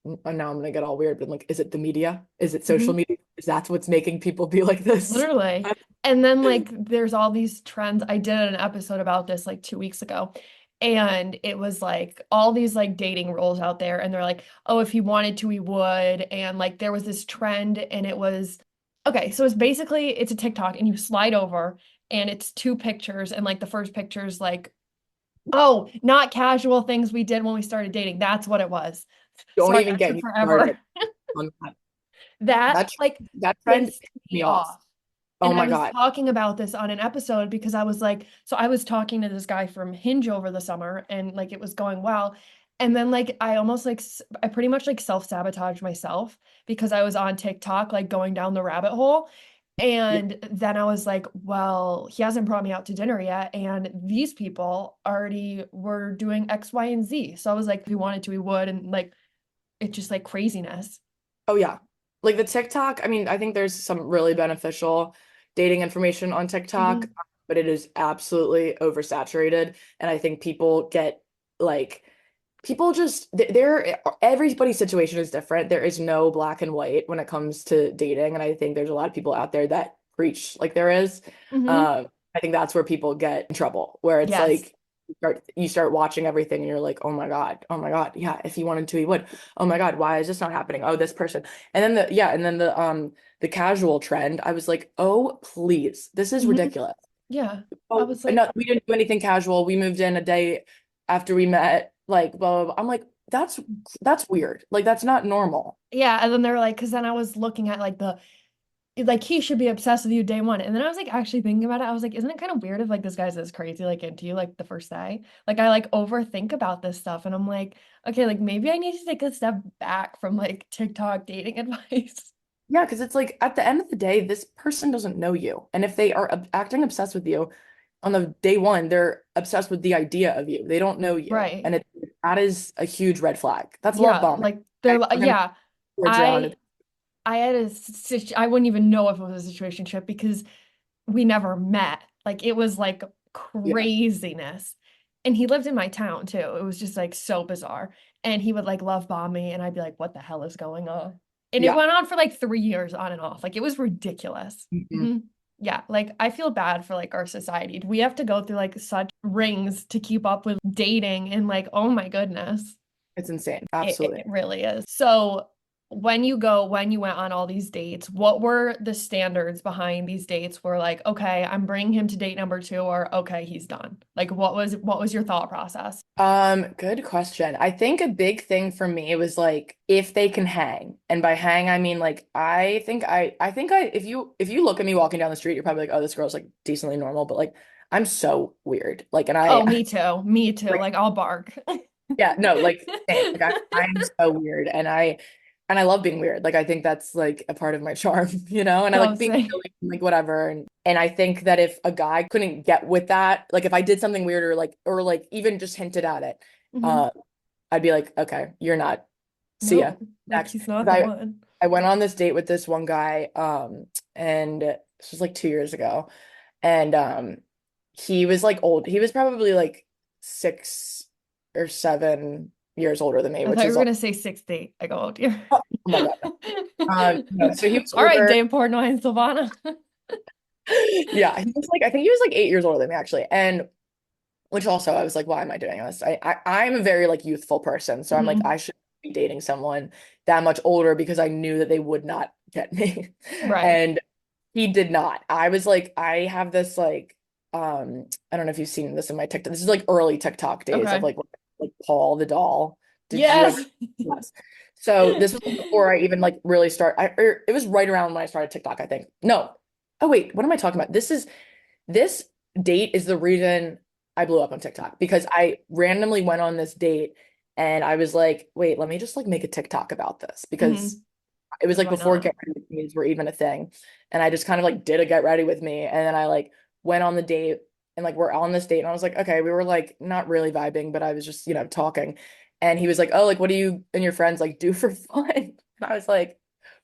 Speaker 2: now I'm gonna get all weird, but like, is it the media? Is it social
Speaker 1: Mhm.
Speaker 2: media? Is that what's making people be like this?
Speaker 1: Literally. And then like there's all these trends. I did an episode about this like 2 weeks ago. And it was like all these like dating rules out there. And they're like, oh, if he wanted to, he would. And like there was this trend and it was okay. So it's basically it's a TikTok and you slide over and it's two pictures. And like the first picture is like, oh, not casual things we did when we started dating. That's what it was.
Speaker 2: Don't
Speaker 1: Sorry,
Speaker 2: even
Speaker 1: that
Speaker 2: get
Speaker 1: took
Speaker 2: me
Speaker 1: forever.
Speaker 2: started on that.
Speaker 1: That
Speaker 2: That
Speaker 1: like
Speaker 2: that trend
Speaker 1: pissed
Speaker 2: pissed
Speaker 1: me
Speaker 2: me off.
Speaker 1: off.
Speaker 2: Oh
Speaker 1: And I
Speaker 2: my
Speaker 1: was
Speaker 2: God.
Speaker 1: talking about this on an episode because I was like, so I was talking to this guy from Hinge over the summer and like it was going well. And then like I almost like I pretty much like self-sabotaged myself because I was on TikTok like going down the rabbit hole.
Speaker 2: Yeah.
Speaker 1: And then I was like, well, he hasn't brought me out to dinner yet. And these people already were doing X, Y, and Z. So I was like, if he wanted to, he would. And like, it's just like craziness.
Speaker 2: Oh yeah. Like the TikTok, I mean, I think there's some really beneficial dating information on TikTok,
Speaker 1: Mhm.
Speaker 2: but it is absolutely oversaturated. And I think people get like people just there everybody's situation is different. There is no black and white when it comes to dating. And I think there's a lot of people out there that preach like there is.
Speaker 1: Mhm.
Speaker 2: Um, I think that's where people get in trouble, where it's
Speaker 1: Yes.
Speaker 2: like you start watching everything and you're like, oh my God, yeah, if he wanted to, he would. Oh my God, why is this not happening? Oh, this person. And then the casual trend, I was like, oh, please, this is
Speaker 1: Mhm.
Speaker 2: ridiculous.
Speaker 1: Yeah. I
Speaker 2: Oh,
Speaker 1: was like,
Speaker 2: no, we didn't do anything casual. We moved in a day after we met, like blah, blah, blah. I'm like, that's weird. Like that's not normal.
Speaker 1: yeah. And then they're like, because then I was looking at like he should be obsessed with you day one. And then I was like actually thinking about it. I was like, isn't it kind of weird if like this guy's this crazy, like into you like the first day? Like I like overthink about this stuff. And I'm like, okay, like maybe I need to take a step back from like TikTok dating advice.
Speaker 2: Yeah, because it's like at the end of the day, this person doesn't know you. And if they are acting obsessed with you on the day one, they're obsessed with the idea of you. They don't know you.
Speaker 1: Right.
Speaker 2: And that is a huge red flag. That's love
Speaker 1: Yeah.
Speaker 2: bombing.
Speaker 1: Like they're
Speaker 2: Okay? We're gonna
Speaker 1: yeah.
Speaker 2: words around
Speaker 1: I
Speaker 2: it.
Speaker 1: I had I wouldn't even know if it was a situationship because we never met. Like it was like
Speaker 2: Yeah.
Speaker 1: craziness. And he lived in my town too. It was just like so bizarre. And he would like love bomb me, and I'd be like, what the hell is going on? And it
Speaker 2: Yeah.
Speaker 1: went on for like 3 years on and off. Like it was ridiculous.
Speaker 2: Mhm.
Speaker 1: Mhm. Yeah, like I feel bad for like our society. We have to go through like such rings to keep up with dating, and like, oh my goodness.
Speaker 2: It's insane.
Speaker 1: It
Speaker 2: Absolutely.
Speaker 1: really is. So when you went on all these dates, what were the standards behind these dates? Were like, okay, I'm bringing him to date number two, or okay, he's done. Like, what was your thought process?
Speaker 2: Good question. I think a big thing for me was like if they can hang. And by hang I mean like I think if you look at me walking down the street, you're probably like, oh, this girl's like decently normal, but like I'm so weird. Like and
Speaker 1: Oh,
Speaker 2: I
Speaker 1: me too. Me too.
Speaker 2: like
Speaker 1: Like I'll bark.
Speaker 2: yeah, no, like same. Like I'm so weird and I love being weird. Like I think that's like a part of my charm, you know? And I
Speaker 1: So
Speaker 2: like being
Speaker 1: say.
Speaker 2: silly, like whatever. And I think that if a guy couldn't get with that, like if I did something weird or like even just hinted at it,
Speaker 1: Mhm.
Speaker 2: uh I'd be like, okay, you're not. See ya.
Speaker 1: No, like
Speaker 2: Next.
Speaker 1: he's not
Speaker 2: 'Cause
Speaker 1: the one.
Speaker 2: I went on this date with this one guy, and this was like 2 years ago. And he was like old. He was probably like 6 or 7 years older than me,
Speaker 1: I
Speaker 2: which
Speaker 1: thought you
Speaker 2: is
Speaker 1: were
Speaker 2: like,
Speaker 1: gonna say 6 date. Like, oh dear.
Speaker 2: oh my God. No, so he was
Speaker 1: All right,
Speaker 2: older.
Speaker 1: Dame Portnoy and Silvana.
Speaker 2: Yeah, he was like, I think he was like 8 years older than me actually. And which also I was like, why am I doing this? I'm a very like youthful person. So I'm like, I
Speaker 1: Mhm.
Speaker 2: should be dating someone that much older because I knew that they would not get me.
Speaker 1: Right.
Speaker 2: And he did not. I was like, I have this like, I don't know if you've seen this in my TikTok. This is like early TikTok days of
Speaker 1: Okay.
Speaker 2: like Paul the doll. Did you ever?
Speaker 1: Yes.
Speaker 2: Yes. So this was like before I even like really it was right around when I started TikTok, I think. No. Oh wait, what am I talking about? This date is the reason I blew up on TikTok because I randomly went on this date and I was like, wait, let me just like make a TikTok about this because
Speaker 1: Mhm.
Speaker 2: it was
Speaker 1: Because
Speaker 2: like
Speaker 1: why
Speaker 2: before
Speaker 1: not?
Speaker 2: get ready with me's were even a thing. And I just kind of like did a get ready with me. And then I like went on the date and like we're on this date and I was like, okay, we were like not really vibing, but I was just, talking. And he was like, oh, like what do you and your friends like do for fun? And I was like,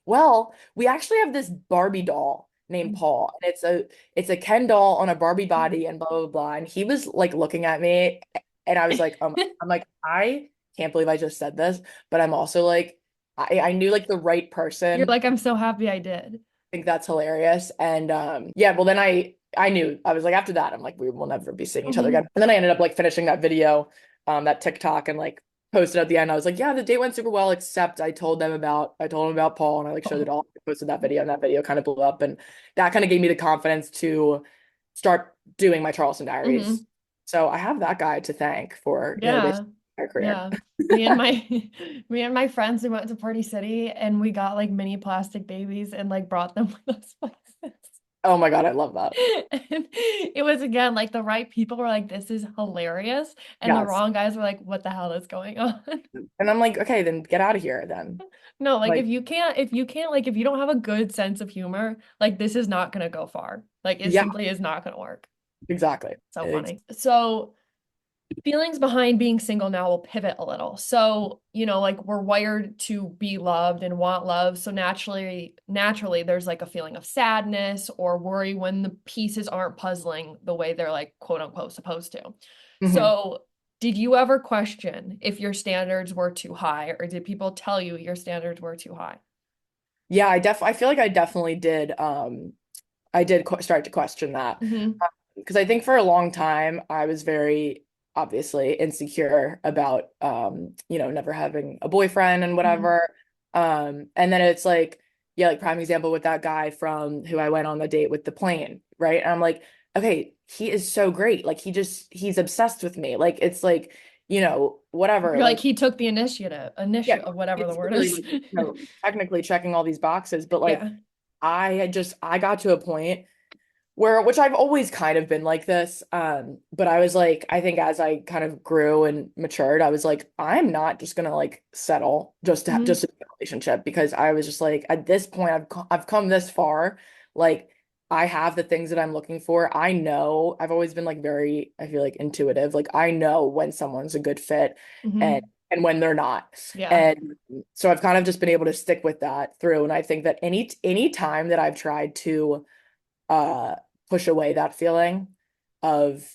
Speaker 2: well, we actually have this Barbie doll named Paul. And it's a Ken doll on a Barbie body and blah blah blah. And he was like looking at me and I was like, I'm like, I can't believe I just said this, but I'm also like I knew like the right
Speaker 1: You're
Speaker 2: person.
Speaker 1: like, I'm so happy I did.
Speaker 2: I think that's hilarious. And yeah, well then I knew I was like after that, I'm like, we will never be seeing each other
Speaker 1: Hmm.
Speaker 2: again. And then I ended up like finishing that video, that TikTok and like posted at the end. I was like, yeah, the date went super well, except I told him about Paul and I like showed it
Speaker 1: Oh.
Speaker 2: all. I posted that video and that video kind of blew up. And that kind of gave me the confidence to start doing my Charleston Diaries.
Speaker 1: Hmm.
Speaker 2: So I have that guy to thank for nearly
Speaker 1: Yeah.
Speaker 2: basically my career.
Speaker 1: Yeah. Me and my me and my friends, we went to Party City and we got like mini plastic babies and like brought them with us places.
Speaker 2: Oh my God, I love that.
Speaker 1: And it was again like the right people were like, this is hilarious. And the
Speaker 2: Yes.
Speaker 1: wrong guys were like, what the hell is going on?
Speaker 2: And I'm like, okay, then get out of here then.
Speaker 1: No, like
Speaker 2: Like,
Speaker 1: if you don't have a good sense of humor, like this is not gonna go far. Like it
Speaker 2: yeah,
Speaker 1: simply is not gonna work.
Speaker 2: exactly.
Speaker 1: So funny. So feelings behind being single now will pivot a little. So, like we're wired to be loved and want love. So naturally there's like a feeling of sadness or worry when the pieces aren't puzzling the way they're like quote unquote supposed to.
Speaker 2: Mhm.
Speaker 1: So, did you ever question if your standards were too high, or did people tell you your standards were too high?
Speaker 2: Yeah, I feel like I definitely did. I did start to question that
Speaker 1: Hmm.
Speaker 2: because I think for a long time I was very obviously insecure about never having a boyfriend and
Speaker 1: Hmm.
Speaker 2: whatever. And then it's like yeah, like prime example with that guy from who I went on the date with the plane, right? And I'm like, okay, he is so great. Like he's obsessed with me. Like it's like, whatever.
Speaker 1: You're like,
Speaker 2: Like
Speaker 1: he took the initiative,
Speaker 2: yeah,
Speaker 1: whatever the
Speaker 2: it's
Speaker 1: word
Speaker 2: literally
Speaker 1: is.
Speaker 2: like, technically checking all these boxes, but like
Speaker 1: Yeah.
Speaker 2: I got to a point where which I've always kind of been like this but I was like I think as I kind of grew and matured I was like I'm not just gonna like settle just
Speaker 1: Hmm.
Speaker 2: to be in a relationship because I was just like at this point I've come this far like I have the things that I'm looking for. I know I've always been like very I feel like intuitive, like I know when someone's a good fit and
Speaker 1: Hmm.
Speaker 2: when they're not.
Speaker 1: Yeah.
Speaker 2: And so I've kind of just been able to stick with that through and I think that any time that I've tried to uh push away that feeling of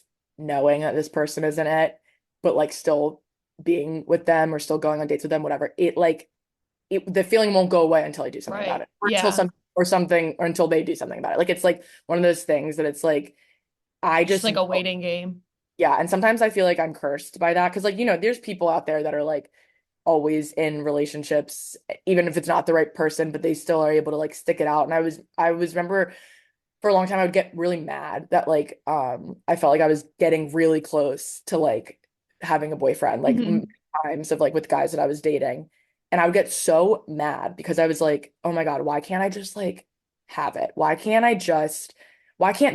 Speaker 2: knowing that this person isn't it, but like still being with them or still going on dates with them, whatever, the feeling won't go away until I do something about
Speaker 1: Right.
Speaker 2: it, or until
Speaker 1: Yeah.
Speaker 2: something, or until they do something about it. Like it's like one of those things that it's like I
Speaker 1: Just
Speaker 2: just
Speaker 1: like a
Speaker 2: know.
Speaker 1: waiting game.
Speaker 2: Yeah, and sometimes I feel like I'm cursed by that because like there's people out there that are like always in relationships, even if it's not the right person, but they still are able to like stick it out. And I was remember for a long time I would get really mad that like I felt like I was getting really close to like having a boyfriend, like
Speaker 1: Hmm.
Speaker 2: times of like with guys that I was dating. And I would get so mad because I was like, oh my God, why can't I just like have it? Why can't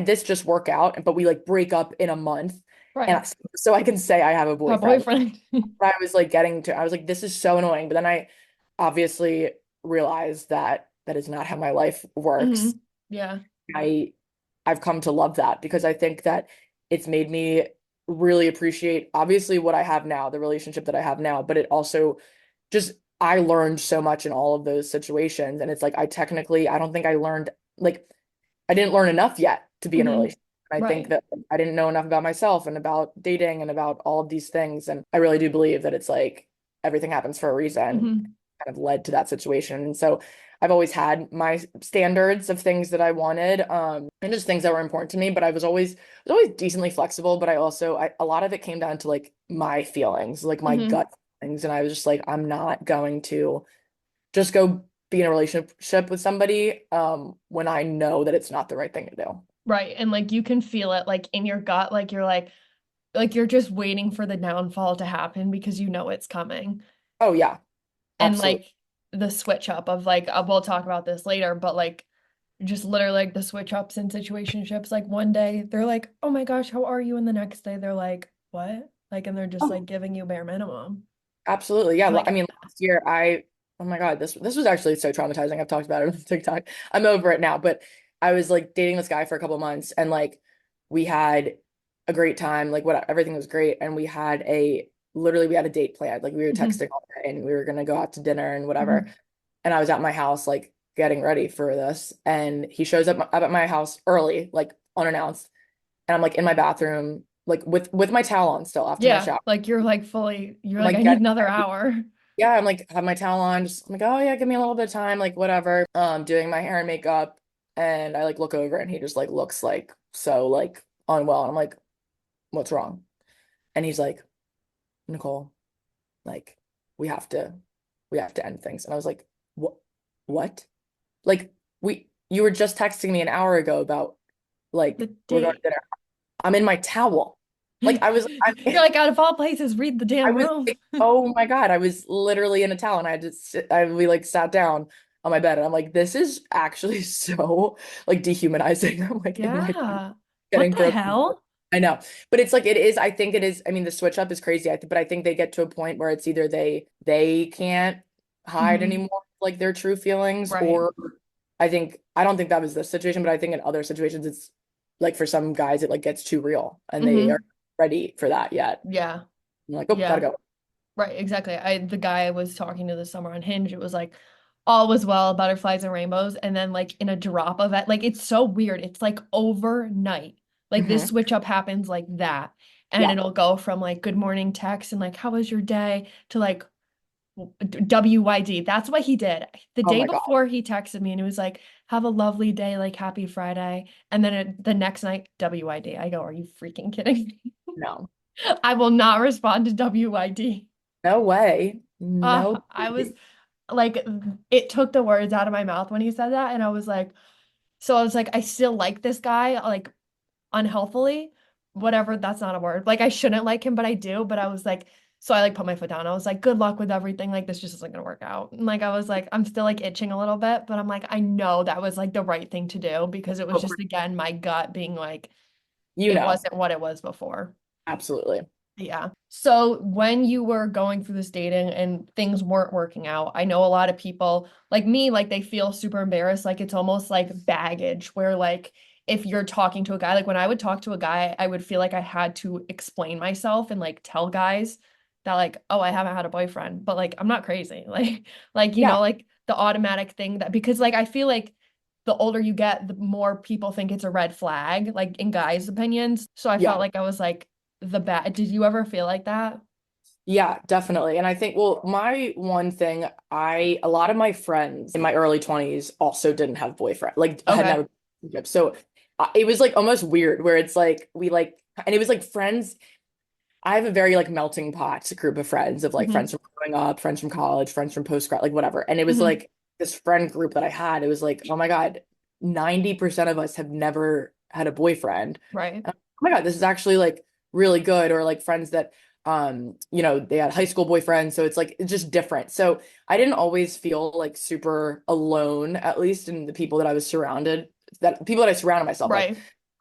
Speaker 2: this just work out? But we like break up in a month and
Speaker 1: Right.
Speaker 2: so I can say I have a
Speaker 1: A
Speaker 2: boyfriend.
Speaker 1: boyfriend.
Speaker 2: I was like I was like, this is so annoying. But then I obviously realized that that is not how my life
Speaker 1: Hmm.
Speaker 2: works.
Speaker 1: Yeah.
Speaker 2: I I've come to love that because I think that it's made me really appreciate obviously what I have now, the relationship that I have now, but it also just I learned so much in all of those situations. And it's like I don't think I learned like I didn't learn enough yet to be in a
Speaker 1: Hmm.
Speaker 2: relationship. I think
Speaker 1: Right.
Speaker 2: that I didn't know enough about myself and about dating and about all of these things. And I really do believe that it's like everything happens for a reason,
Speaker 1: Hmm.
Speaker 2: kind of led to that situation. And so I've always had my standards of things that I wanted, and just things that were important to me. But I was always decently flexible. But a lot of it came down to like my feelings, like my
Speaker 1: Hmm.
Speaker 2: gut feelings. And I was just like, I'm not going to just go be in a relationship with somebody when I know that it's not the right thing to do.
Speaker 1: Right. And like you can feel it like in your gut, like you're just waiting for the downfall to happen because you know it's coming.
Speaker 2: Oh yeah,
Speaker 1: And
Speaker 2: absolutely.
Speaker 1: like the switch up of like we'll talk about this later, but like just literally like the switch ups in situationships, like one day they're like, oh my gosh, how are you? And the next day they're like, what? Like, and they're just like
Speaker 2: Oh,
Speaker 1: giving you bare minimum.
Speaker 2: absolutely. Yeah.
Speaker 1: And I
Speaker 2: I
Speaker 1: get
Speaker 2: mean, last year oh my God, this was actually so traumatizing. I've talked about it on TikTok. I'm over it now, but I was like dating this guy for a couple months and like we had a great time, like what everything was great. And we had a date planned. Like we were
Speaker 1: that. Hmm.
Speaker 2: texting all day and we were gonna go out to dinner and whatever.
Speaker 1: Hmm.
Speaker 2: And I was at my house like getting ready for this. And he shows up at my house early, like unannounced. And I'm like in my bathroom, like with my towel on still after my
Speaker 1: Yeah,
Speaker 2: shower.
Speaker 1: like you're like fully, you're
Speaker 2: I'm
Speaker 1: like,
Speaker 2: like
Speaker 1: I need
Speaker 2: getting
Speaker 1: another
Speaker 2: ready.
Speaker 1: hour.
Speaker 2: Yeah, I'm like have my towel on, just I'm like, oh yeah, give me a little bit of time, like whatever. Doing my hair and makeup, and I like look over and he just like looks like so like unwell. And I'm like, what's wrong? And he's like, Nicole, like we have to we have to end things. And I was like, what? Like you were just texting me an hour ago about
Speaker 1: The
Speaker 2: like we're going to
Speaker 1: date.
Speaker 2: dinner. I'm in my towel. Like
Speaker 1: You're like, out of all places, read the
Speaker 2: I
Speaker 1: damn
Speaker 2: was
Speaker 1: room.
Speaker 2: like, oh my God, I was literally in a towel and I just we like sat down on my bed and I'm like, this is actually so like dehumanizing. I'm like in my
Speaker 1: Yeah. What
Speaker 2: getting
Speaker 1: the
Speaker 2: broken.
Speaker 1: hell?
Speaker 2: I know. But it's like it is, I think it is, I mean, the switch up is crazy. But I think they get to a point where it's either they can't hide
Speaker 1: Hmm.
Speaker 2: anymore like their true feelings,
Speaker 1: Right.
Speaker 2: or I don't think that was the situation, but I think in other situations it's like for some guys it like gets too real and they are
Speaker 1: Hmm.
Speaker 2: ready for that yet.
Speaker 1: Yeah.
Speaker 2: I'm like, oh, gotta
Speaker 1: Yeah.
Speaker 2: go.
Speaker 1: Right, exactly. The guy I was talking to this summer on Hinge, it was like all was well, butterflies and rainbows, and then like in a drop of it, like it's so weird. It's like overnight. Like this
Speaker 2: Hmm.
Speaker 1: switch up happens like that. And
Speaker 2: Yeah.
Speaker 1: it'll go from like good morning text and like how was your day to like WYD. That's what he did. The
Speaker 2: Oh
Speaker 1: day
Speaker 2: my God.
Speaker 1: before he texted me and it was like, have a lovely day, like happy Friday. And then the next night, WYD. I go, are you freaking kidding me?
Speaker 2: No.
Speaker 1: I will not respond to WYD.
Speaker 2: No way. No
Speaker 1: I was
Speaker 2: way.
Speaker 1: like, it took the words out of my mouth when he said that. And I was like, so I was like, I still like this guy, like unhealthily, whatever. That's not a word. Like, I shouldn't like him, but I do. But I was like, so I like put my foot down. I was like, good luck with everything. Like, this just isn't gonna work out. And like, I was like, I'm still like itching a little bit, but I'm like, I know that was like the right thing to do because it was
Speaker 2: Oh,
Speaker 1: just, again, my gut being like,
Speaker 2: you
Speaker 1: it
Speaker 2: know.
Speaker 1: wasn't what it was before.
Speaker 2: Absolutely.
Speaker 1: Yeah. So when you were going through this dating and things weren't working out, I know a lot of people like me, like they feel super embarrassed. Like it's almost like baggage where like if you're talking to a guy, like when I would talk to a guy, I would feel like I had to explain myself and like tell guys that like, oh, I haven't had a boyfriend, but like I'm not crazy. Like you
Speaker 2: Yeah.
Speaker 1: know, like the automatic thing that because like I feel like the older you get, the more people think it's a red flag, like in guys' opinions. So I felt
Speaker 2: Yeah.
Speaker 1: like I was like the bad. Did you ever feel like that?
Speaker 2: Yeah, definitely. And I think, well, my one thing, a lot of my friends in my early 20s also didn't have boyfriend, like had
Speaker 1: Okay.
Speaker 2: never relationships. So it was like almost weird where it's like we like, and it was like friends. I have a very like melting pot group of friends of like
Speaker 1: Hmm.
Speaker 2: friends from growing up, friends from college, friends from post grad, like whatever. And it was
Speaker 1: Hmm.
Speaker 2: like this friend group that I had, it was like, oh my God, 90% of us have never had a boyfriend.
Speaker 1: Right.
Speaker 2: And, oh my God, this is actually like really good. Or like friends that they had high school boyfriends. So it's just different. So I didn't always feel like super alone, at least in the people that I was surrounded, that people that I surrounded myself with.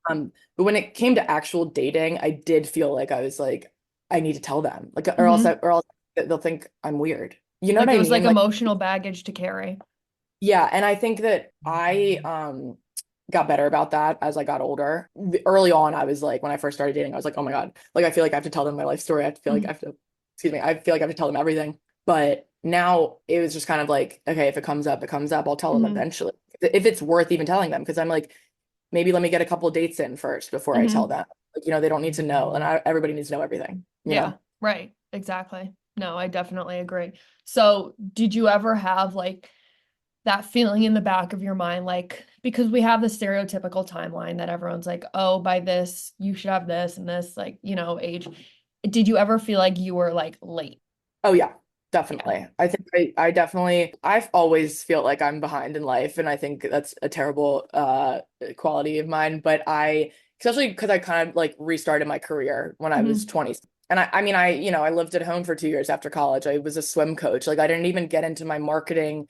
Speaker 1: Right.
Speaker 2: But when it came to actual dating, I did feel like I was like, I need to tell them, like,
Speaker 1: Hmm.
Speaker 2: or else they'll think I'm weird. You know what
Speaker 1: Like it
Speaker 2: I
Speaker 1: was like
Speaker 2: mean? Like,
Speaker 1: emotional baggage to carry.
Speaker 2: yeah. And I think that I got better about that as I got older. Early on, I was like, when I first started dating, I was like, oh my God, like I feel like I have to tell them my life story. I feel like I
Speaker 1: Mhm.
Speaker 2: have to, excuse me, I feel like I have to tell them everything. But now it was just kind of like, okay, if it comes up, it comes up. I'll tell them
Speaker 1: Hmm.
Speaker 2: eventually. If it's worth even telling them, because I'm like, maybe let me get a couple of dates in first before I tell
Speaker 1: Hmm.
Speaker 2: them. Like, they don't need to know, and everybody needs to know everything, you
Speaker 1: Yeah.
Speaker 2: know?
Speaker 1: Right. Exactly. No, I definitely agree. So, did you ever have like that feeling in the back of your mind, like, because we have the stereotypical timeline that everyone's like, oh, by this, you should have this and this, like, age. Did you ever feel like you were like late?
Speaker 2: Oh yeah,
Speaker 1: Yeah.
Speaker 2: definitely. I think I definitely I've always feel like I'm behind in life, and I think that's a terrible quality of mine. But I especially because I kind of like restarted my career when I was
Speaker 1: Hmm.
Speaker 2: 20. And I mean I lived at home for 2 years after college. I was a swim coach. Like I didn't even get into my marketing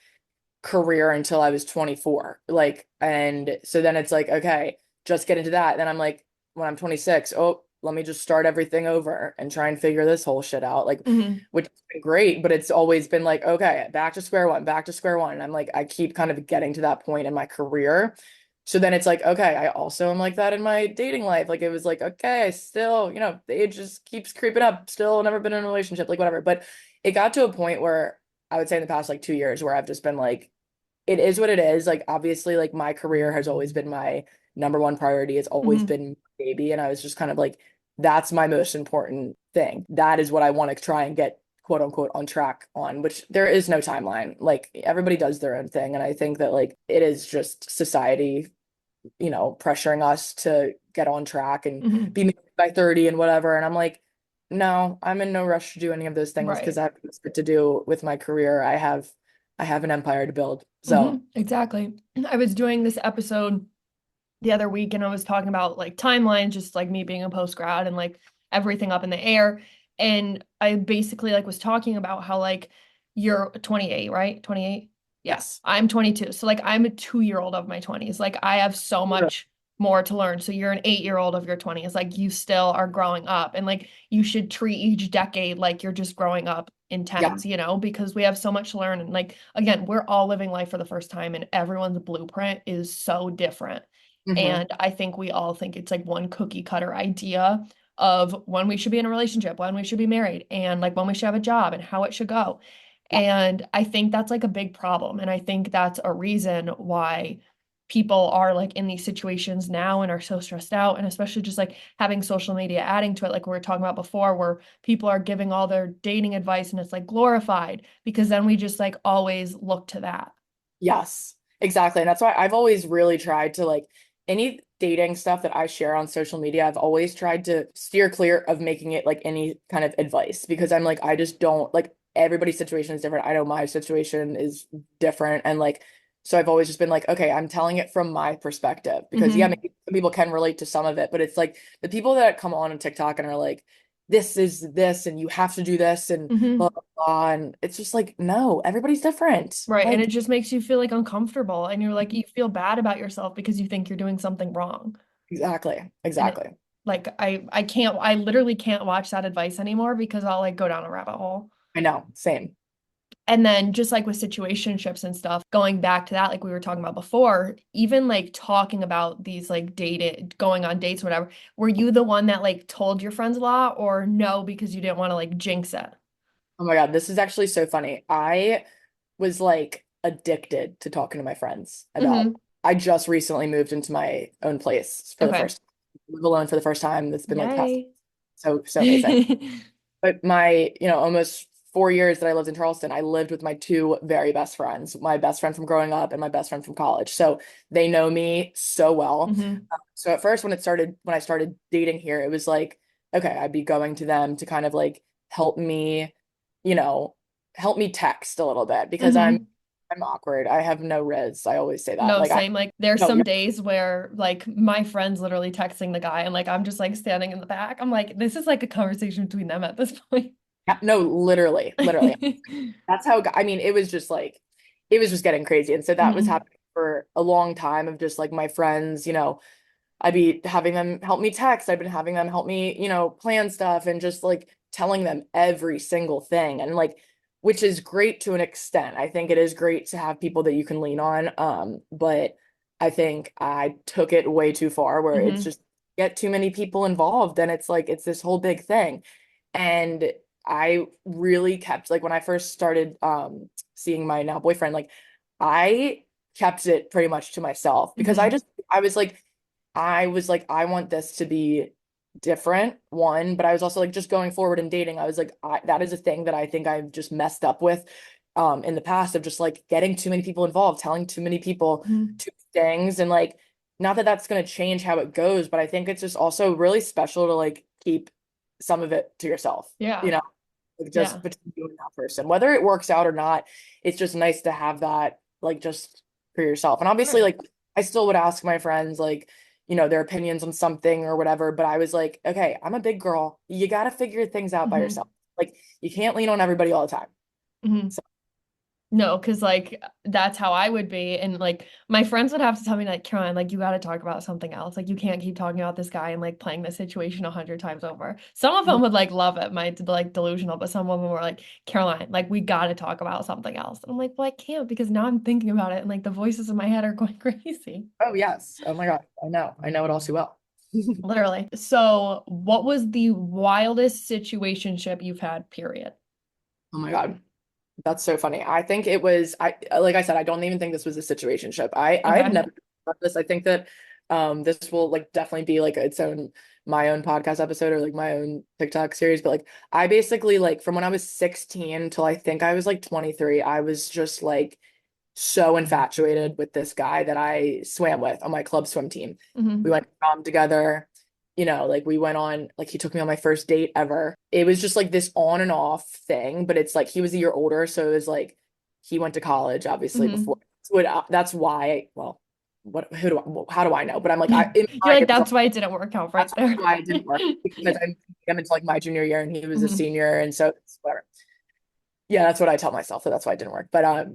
Speaker 2: career until I was 24. Like, and so then it's like, okay, just get into that. Then I'm like, when I'm 26, oh, let me just start everything over and try and figure this whole shit out. Like,
Speaker 1: Hmm.
Speaker 2: which has been great, but it's always been like, okay, back to square one, back to square one. And I'm like, I keep kind of getting to that point in my career. So then it's like, okay, I also am like that in my dating life. Like it was like, okay, I still, the age just keeps creeping up. Still never been in a relationship, like whatever. But it got to a point where I would say in the past like 2 years where I've just been like, it is what it is. Like obviously, like my career has always been my number one priority. It's always
Speaker 1: Hmm.
Speaker 2: been baby. And I was just kind of like, that's my most important thing. That is what I want to try and get quote unquote on track on, which there is no timeline. Like everybody does their own thing. And I think that like it is just society, pressuring us to get on track and
Speaker 1: Hmm.
Speaker 2: be married by 30 and whatever. And I'm like, no, I'm in no rush to do any of those things because
Speaker 1: Right.
Speaker 2: I have things to do with my career. I have an empire to build.
Speaker 1: Hmm.
Speaker 2: So
Speaker 1: Exactly. I was doing this episode the other week and I was talking about like timelines, just like me being a post grad and like everything up in the air. And I basically like was talking about how like you're 28, right? 28? Yeah.
Speaker 2: yes.
Speaker 1: I'm 22. So like I'm a 2-year old of my 20s. Like I have so
Speaker 2: Yeah.
Speaker 1: much more to learn. So you're an 8-year old of your 20s. Like you still are growing up and like you should treat each decade like you're just growing up in
Speaker 2: Yeah.
Speaker 1: tens, because we have so much to learn. And like again, we're all living life for the first time and everyone's blueprint is so different.
Speaker 2: Hmm.
Speaker 1: And I think we all think it's like one cookie cutter idea of when we should be in a relationship, when we should be married, and like when we should have a job and how it should go.
Speaker 2: Yeah.
Speaker 1: And I think that's like a big problem. And I think that's a reason why people are like in these situations now and are so stressed out. And especially just like having social media adding to it, like we were talking about before, where people are giving all their dating advice and it's like glorified because then we just like always look to that.
Speaker 2: Yes. Exactly. And that's why I've always really tried to like any dating stuff that I share on social media, I've always tried to steer clear of making it like any kind of advice because I'm like, I just don't like everybody's situation is different. I know my situation is different. And like, so I've always just been like, okay, I'm telling it from my perspective because yeah,
Speaker 1: Hmm.
Speaker 2: maybe some people can relate to some of it, but it's like the people that come on TikTok and are like, this is this and you have to do this and blah,
Speaker 1: Hmm.
Speaker 2: blah, blah. And it's just like, no, everybody's different.
Speaker 1: Right. And it
Speaker 2: Like,
Speaker 1: just makes you feel like uncomfortable and you're like, you feel bad about yourself because you think you're doing something wrong.
Speaker 2: exactly.
Speaker 1: And it,
Speaker 2: Exactly.
Speaker 1: like, I literally can't watch that advice anymore because I'll like go down a rabbit hole.
Speaker 2: I know. Same.
Speaker 1: And then just like with situationships and stuff, going back to that, like we were talking about before, even like talking about these like dated, going on dates, whatever, were you the one that like told your friends a lot or no, because you didn't want to like jinx it?
Speaker 2: Oh my God, this is actually so funny. I was like addicted to talking to my friends about,
Speaker 1: Hmm.
Speaker 2: I just recently moved into my own place for the
Speaker 1: Okay.
Speaker 2: first, live alone for the first time. That's been like the past.
Speaker 1: Yay.
Speaker 2: so amazing. But my, almost 4 years that I lived in Charleston, I lived with my two very best friends, my best friend from growing up and my best friend from college. So they know me so well.
Speaker 1: hmm
Speaker 2: So at first, when I started dating here, it was like, okay, I'd be going to them to kind of like help me, you know, help me text a little bit because
Speaker 1: hmm
Speaker 2: I'm awkward. I have no riz. I always say that.
Speaker 1: No,
Speaker 2: Like
Speaker 1: same. Like there's
Speaker 2: no,
Speaker 1: some
Speaker 2: you're
Speaker 1: days where like my friend's literally texting the guy and like I'm just like standing in the back. I'm like, this is like a conversation between them at this point.
Speaker 2: no, literally. That's how, I mean, it was just getting crazy. And so that was
Speaker 1: hmm
Speaker 2: happening for a long time of just like my friends, I'd be having them help me text. I've been having them help me, plan stuff and just like telling them every single thing. And like, which is great to an extent. I think it is great to have people that you can lean on. But I think I took it way too far where it's
Speaker 1: hmm
Speaker 2: just get too many people involved and it's like it's this whole big thing. And I really kept like when I first started seeing my now boyfriend, like I kept it pretty much to myself because
Speaker 1: hmm
Speaker 2: I was like, I want this to be different, one, but I was also like, just going forward in dating, I was like, that is a thing that I think I've just messed up with in the past of just like getting too many people involved, telling too many people
Speaker 1: hmm
Speaker 2: too many things. And like, not that that's going to change how it goes, but I think it's just also really special to like keep some of it to yourself,
Speaker 1: Yeah.
Speaker 2: like just
Speaker 1: Yeah.
Speaker 2: between you and that person, whether it works out or not. It's just nice to have that, like, just for yourself. And obviously,
Speaker 1: Sure.
Speaker 2: like, I still would ask my friends, like, their opinions on something or whatever. But I was like, okay, I'm a big girl. You got to figure things out by
Speaker 1: hmm
Speaker 2: yourself. Like, you can't lean on everybody all the time.
Speaker 1: hmm
Speaker 2: So,
Speaker 1: No, because like that's how I would be. And like my friends would have to tell me like, Caroline, like you got to talk about something else. Like you can't keep talking about this guy and like playing this situation 100 times over. Some of them would like love it, might be like delusional, but some of them were like, Caroline, like we got to talk about something else. And I'm like, well, I can't because now I'm thinking about it and like the voices in my head are going crazy.
Speaker 2: oh, yes. Oh my God. I know. I know it all too well.
Speaker 1: Literally. So, what was the wildest situationship you've had, period?
Speaker 2: Oh my God. That's so funny. I think it was like I said, I don't even think this was a situationship. I've
Speaker 1: Okay.
Speaker 2: never thought this. I think that this will like definitely be like its own my own podcast episode or like my own TikTok series. But like I basically like from when I was 16 till I think I was like 23, I was just like so infatuated with this guy that I swam with on my club swim team. We
Speaker 1: hmm
Speaker 2: went to prom together, like we went on, like he took me on my first date ever. It was just like this on and off thing, but it's like he was a year older, so it was like he went to college obviously before.
Speaker 1: hmm
Speaker 2: That's why, well, how do I know? But I'm like, in my
Speaker 1: You're
Speaker 2: mind,
Speaker 1: like,
Speaker 2: it was
Speaker 1: that's why it didn't work out right
Speaker 2: that's
Speaker 1: there.
Speaker 2: why it didn't work because I'm into like my junior year and he was a
Speaker 1: hmm
Speaker 2: senior, and so it's whatever. Yeah, that's what I tell myself. So that's why it didn't work. But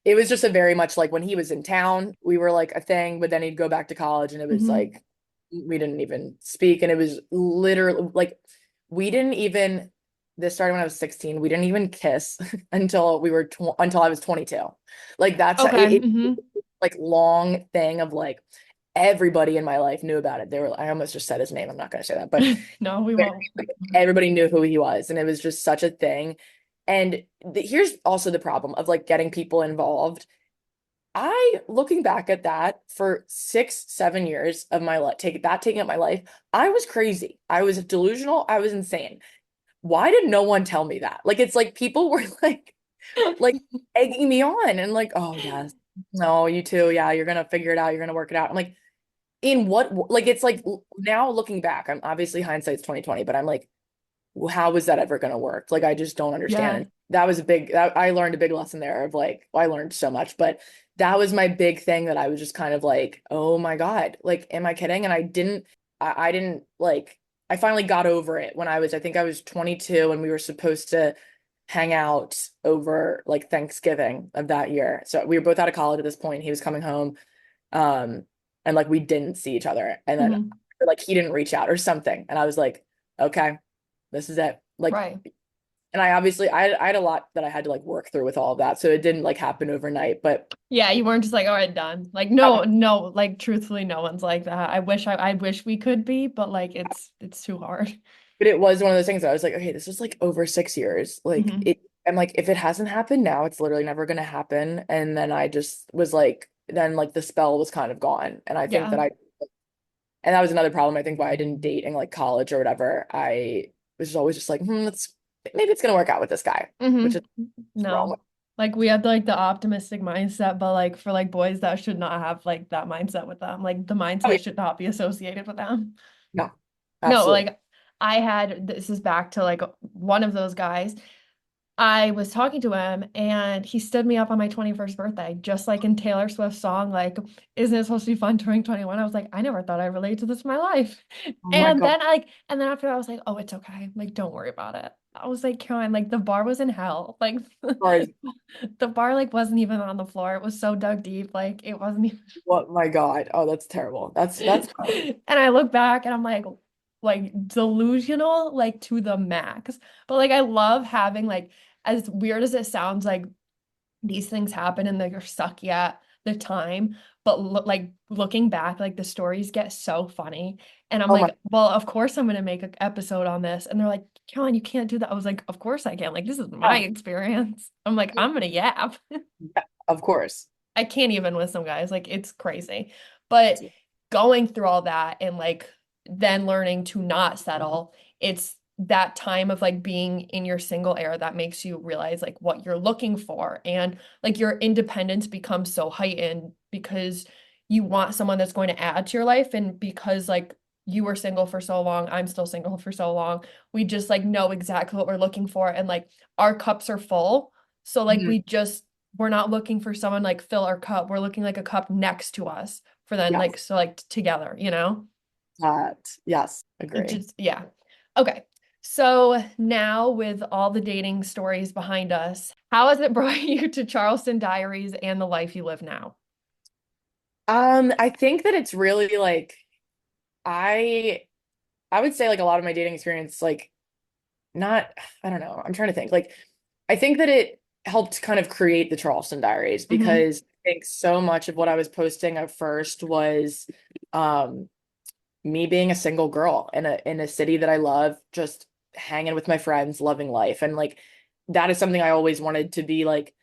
Speaker 2: it was just a very much like when he was in town, we were like a thing, but then he'd go back to college and it was
Speaker 1: hmm
Speaker 2: like we didn't even speak. And it was literally like we didn't even this started when I was 16. We didn't even kiss until until I was 22. Like that's
Speaker 1: Okay.
Speaker 2: like long thing of like everybody in my life knew about it. I almost just said his name. I'm not gonna say that, but
Speaker 1: No, we won't.
Speaker 2: everybody knew who he was, and it was just such a thing. And here's also the problem of like getting people involved. Looking back at that for 6, 7 years of my life, taking up my life, I was crazy. I was delusional. I was insane. Why did no one tell me that? Like, it's like people were like egging me on and like, oh, yes, no, you too. Yeah, you're gonna figure it out. You're gonna work it out. I'm like, in what, like, it's like now looking back, I'm obviously hindsight's 2020, but I'm like, how was that ever going to work? Like, I just don't understand.
Speaker 1: Yeah.
Speaker 2: And that was I learned a big lesson there of like, well, I learned so much, but that was my big thing that I was just kind of like, oh my God, like, am I kidding? And I didn't like, I finally got over it when I think I was 22 and we were supposed to hang out over like Thanksgiving of that year. So we were both out of college at this point. He was coming home. Um, and like we didn't see each other. And then
Speaker 1: hmm
Speaker 2: like he didn't reach out or something. And I was like, okay, this is it. Like,
Speaker 1: Right.
Speaker 2: and I had a lot that I had to like work through with all of that. So it didn't like happen overnight, but
Speaker 1: Yeah, you weren't just like, all right, done. Like,
Speaker 2: uh,
Speaker 1: no, like truthfully, no one's like that. I wish we could be, but like it's too hard.
Speaker 2: but it was one of those things that I was like, okay, this is like over 6 years. Like
Speaker 1: hmm
Speaker 2: I'm like, if it hasn't happened now, it's literally never gonna happen. And then I just was like, then like the spell was kind of gone. And I think
Speaker 1: Yeah.
Speaker 2: that And that was another problem, I think, why I didn't date in like college or whatever. I was always just like, let's maybe it's gonna work out with this guy, which
Speaker 1: Hmm.
Speaker 2: is wrong
Speaker 1: No.
Speaker 2: with.
Speaker 1: Like we had like the optimistic mindset, but like for like boys that should not have like that mindset with them. Like the
Speaker 2: Oh
Speaker 1: mindset
Speaker 2: yeah,
Speaker 1: should not be associated with them.
Speaker 2: no,
Speaker 1: No,
Speaker 2: absolutely.
Speaker 1: like I had this is back to like one of those guys. I was talking to him and he stood me up on my 21st birthday, just like in Taylor Swift's song, like, isn't it supposed to be fun turning 21? I was like, I never thought I'd relate to this in my life.
Speaker 2: Oh my God.
Speaker 1: And then after that, I was like, oh, it's okay. Like, don't worry about it. I was like, Caroline, like the bar was in hell. Like
Speaker 2: Or is
Speaker 1: the bar like wasn't even on the floor. It was so dug deep. Like it wasn't even
Speaker 2: what my God. Oh, that's terrible. That's
Speaker 1: and I look back and I'm like delusional like to the max. But like I love having like as weird as it sounds like these things happen and they're sucky at the time, but like looking back like the stories get so funny and I'm
Speaker 2: oh my
Speaker 1: like, well, of course I'm going to make an episode on this. And they're like, Caroline, you can't do that. I was like, of course I can. Like this is my
Speaker 2: God.
Speaker 1: experience. I'm like, I'm going to yap.
Speaker 2: Yeah, of course.
Speaker 1: I can't even with some guys. Like it's crazy. But going through all that and like then learning to not settle, it's that time of like being in your single era that makes you realize like what you're looking for and like your independence becomes so heightened because you want someone that's going to add to your life and because like you were single for so long, I'm still single for so long. We just like know exactly what we're looking for and like our cups are full. So like
Speaker 2: Mhm.
Speaker 1: we're not looking for someone like fill our cup. We're looking like a cup next to us for then
Speaker 2: Yes.
Speaker 1: like so like together, you know?
Speaker 2: Yes,
Speaker 1: It
Speaker 2: agree.
Speaker 1: just yeah. Okay. So now with all the dating stories behind us, how has it brought you to Charleston Diaries and the life you live now?
Speaker 2: I think that it's really like I I would say like a lot of my dating experience, like not, I don't know, I'm trying to think. Like, I think that it helped kind of create the Charleston Diaries
Speaker 1: Hmm.
Speaker 2: because I think so much of what I was posting at first was um me being a single girl in a city that I love, just hanging with my friends, loving life. And like that is something I always wanted to be like,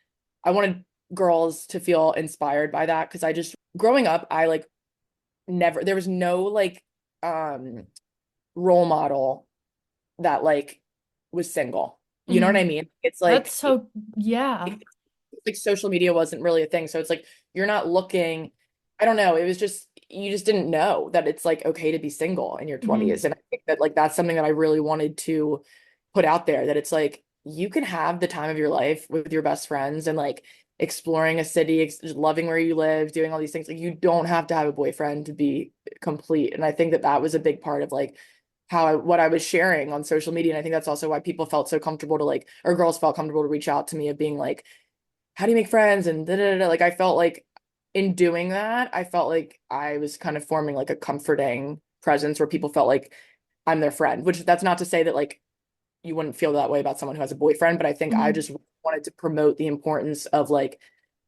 Speaker 2: I wanted girls to feel inspired by that because I just growing up, I like never there was no like um role model that like was single. You know what
Speaker 1: Hmm.
Speaker 2: I mean? It's
Speaker 1: That's
Speaker 2: like
Speaker 1: so yeah.
Speaker 2: like social media wasn't really a thing. So it's like you're not looking, I don't know, it was just you just didn't know that it's like okay to be single in your
Speaker 1: Hmm.
Speaker 2: 20s. And I think that like that's something that I really wanted to put out there that it's like you can have the time of your life with your best friends and like exploring a city, just loving where you live, doing all these things. Like you don't have to have a boyfriend to be complete. And I think that that was a big part of like what I was sharing on social media. And I think that's also why people felt so comfortable to like, or girls felt comfortable to reach out to me of being like, how do you make friends? And da, da, da, da. Like I felt like in doing that, I felt like I was kind of forming like a comforting presence where people felt like I'm their friend, which that's not to say that like you wouldn't feel that way about someone who has a boyfriend, but I think I
Speaker 1: Hmm.
Speaker 2: just wanted to promote the importance of like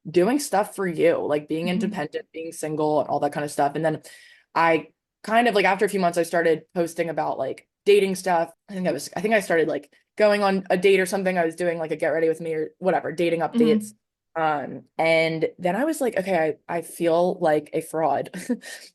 Speaker 2: doing stuff for you, like being
Speaker 1: Hmm.
Speaker 2: independent, being single, and all that kind of stuff. And then I kind of like after a few months, I started posting about like dating stuff. I think I started like going on a date or something. I was doing like a get ready with me or whatever, dating updates.
Speaker 1: Hmm.
Speaker 2: And then I was like, okay, I feel like a fraud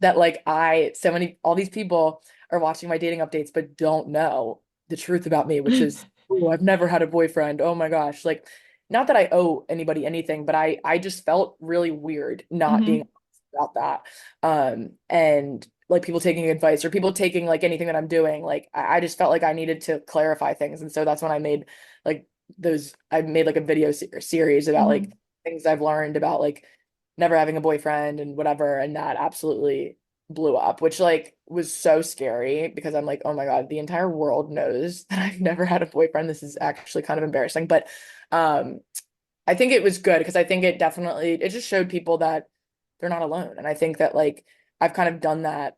Speaker 2: that like all these people are watching my dating updates, but don't know the truth about me, which is, oh, I've never had a boyfriend. Oh my gosh. Like, not that I owe anybody anything, but I just felt really weird not being
Speaker 1: Hmm.
Speaker 2: honest about that. And like people taking advice or people taking like anything that I'm doing, like I just felt like I needed to clarify things. And so that's when I made like I made like a video series about like
Speaker 1: Hmm.
Speaker 2: things I've learned about like never having a boyfriend and whatever. And that absolutely blew up, which like was so scary because I'm like, oh my God, the entire world knows that I've never had a boyfriend. This is actually kind of embarrassing. But um I think it was good because I think it just showed people that they're not alone. And I think that like I've kind of done that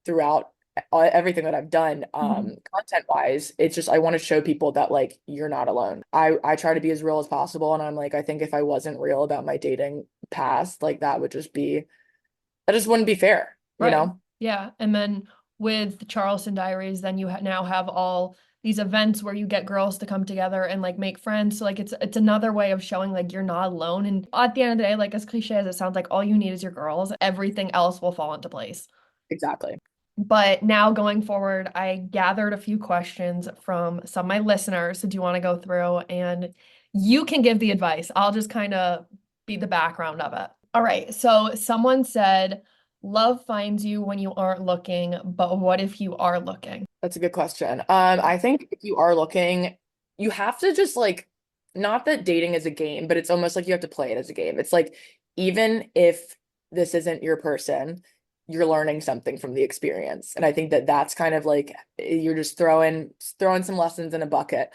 Speaker 2: throughout everything that I've done
Speaker 1: Hmm.
Speaker 2: content wise. It's just I want to show people that like you're not alone. I try to be as real as possible and I'm like I think if I wasn't real about my dating past, like that just wouldn't be fair, you
Speaker 1: Right.
Speaker 2: know?
Speaker 1: Yeah. And then with the Charleston Diaries, then you now have all these events where you get girls to come together and like make friends. So like it's another way of showing like you're not alone. And at the end of the day, like as cliche as it sounds, like all you need is your girls. Everything else will fall into place.
Speaker 2: Exactly.
Speaker 1: But now going forward, I gathered a few questions from some of my listeners. So do you want to go through and you can give the advice? I'll just kind of be the background of it. All right. So someone said, love finds you when you aren't looking, but what if you are looking?
Speaker 2: That's a good question. I think if you are looking, you have to just like, not that dating is a game, but it's almost like you have to play it as a game. It's like, even if this isn't your person, you're learning something from the experience. And I think that that's kind of like you're just throwing some lessons in a bucket.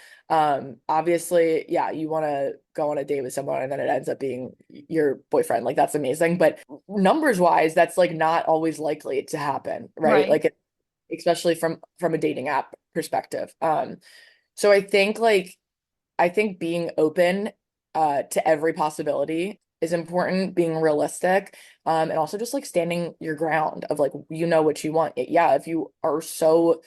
Speaker 2: Obviously, yeah, you want to go on a date with someone and then it ends up being your boyfriend. Like that's amazing. But numbers wise, that's like not always likely to happen, right?
Speaker 1: Right.
Speaker 2: Like especially from a dating app perspective. So I think being open to every possibility is important, being realistic, and also just like standing your ground of like you know what you want. Yeah, if you are so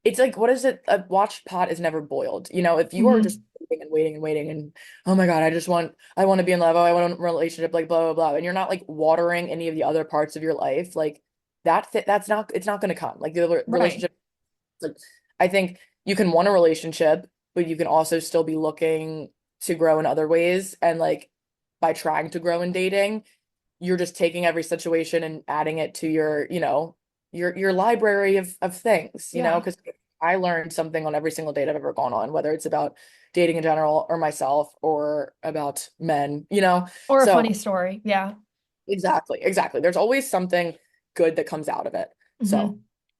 Speaker 2: it's like what is it? A watched pot is never boiled. You know, if you are just
Speaker 1: Hmm.
Speaker 2: waiting and waiting and waiting and oh my God, I want to be in love, oh, I want a relationship, like blah blah blah, and you're not like watering any of the other parts of your life, like that's not it's not going to come. Like the
Speaker 1: Right.
Speaker 2: relationship like, I think you can want a relationship, but you can also still be looking to grow in other ways. And like by trying to grow in dating, you're just taking every situation and adding it to your, your library of things,
Speaker 1: Yeah.
Speaker 2: because I learned something on every single date I've ever gone on, whether it's about dating in general or myself or about men.
Speaker 1: Or a
Speaker 2: So
Speaker 1: funny story. Yeah.
Speaker 2: exactly, exactly. There's always something good that comes out of it.
Speaker 1: Hmm.
Speaker 2: So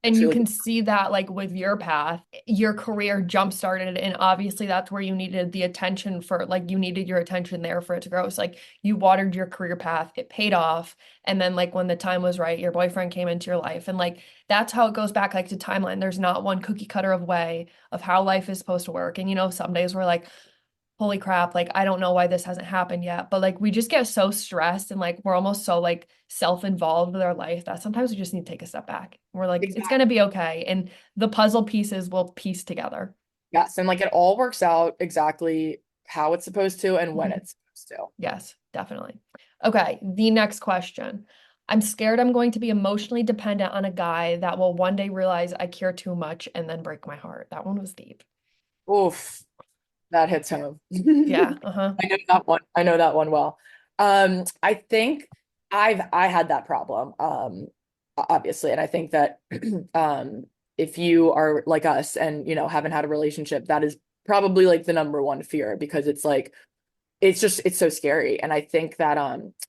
Speaker 2: I
Speaker 1: And you
Speaker 2: truly
Speaker 1: can see that like with your path, your career jump started, and obviously that's where you needed the attention for like you needed your attention there for it to grow. So like you watered your career path, it paid off. And then like when the time was right, your boyfriend came into your life. And like that's how it goes back like to timeline. There's not one cookie cutter of way of how life is supposed to work. And some days we're like, holy crap, like I don't know why this hasn't happened yet. But like we just get so stressed and like we're almost so like self-involved with our life that sometimes we just need to take a step back. We're like, it's gonna
Speaker 2: exactly.
Speaker 1: be okay. And the puzzle pieces will piece together.
Speaker 2: Yes, and like it all works out exactly how it's supposed to and when
Speaker 1: Mhm.
Speaker 2: it's supposed to.
Speaker 1: Yes, definitely. Okay, the next question. I'm scared I'm going to be emotionally dependent on a guy that will one day realize I care too much and then break my heart. That one was deep.
Speaker 2: Oof, that hits home.
Speaker 1: Yeah, uh-huh.
Speaker 2: I know that one. I know that one well. I think I had that problem, obviously, and I think that um if you are like us and haven't had a relationship, that is probably like the number one fear because it's like it's so scary. And I think that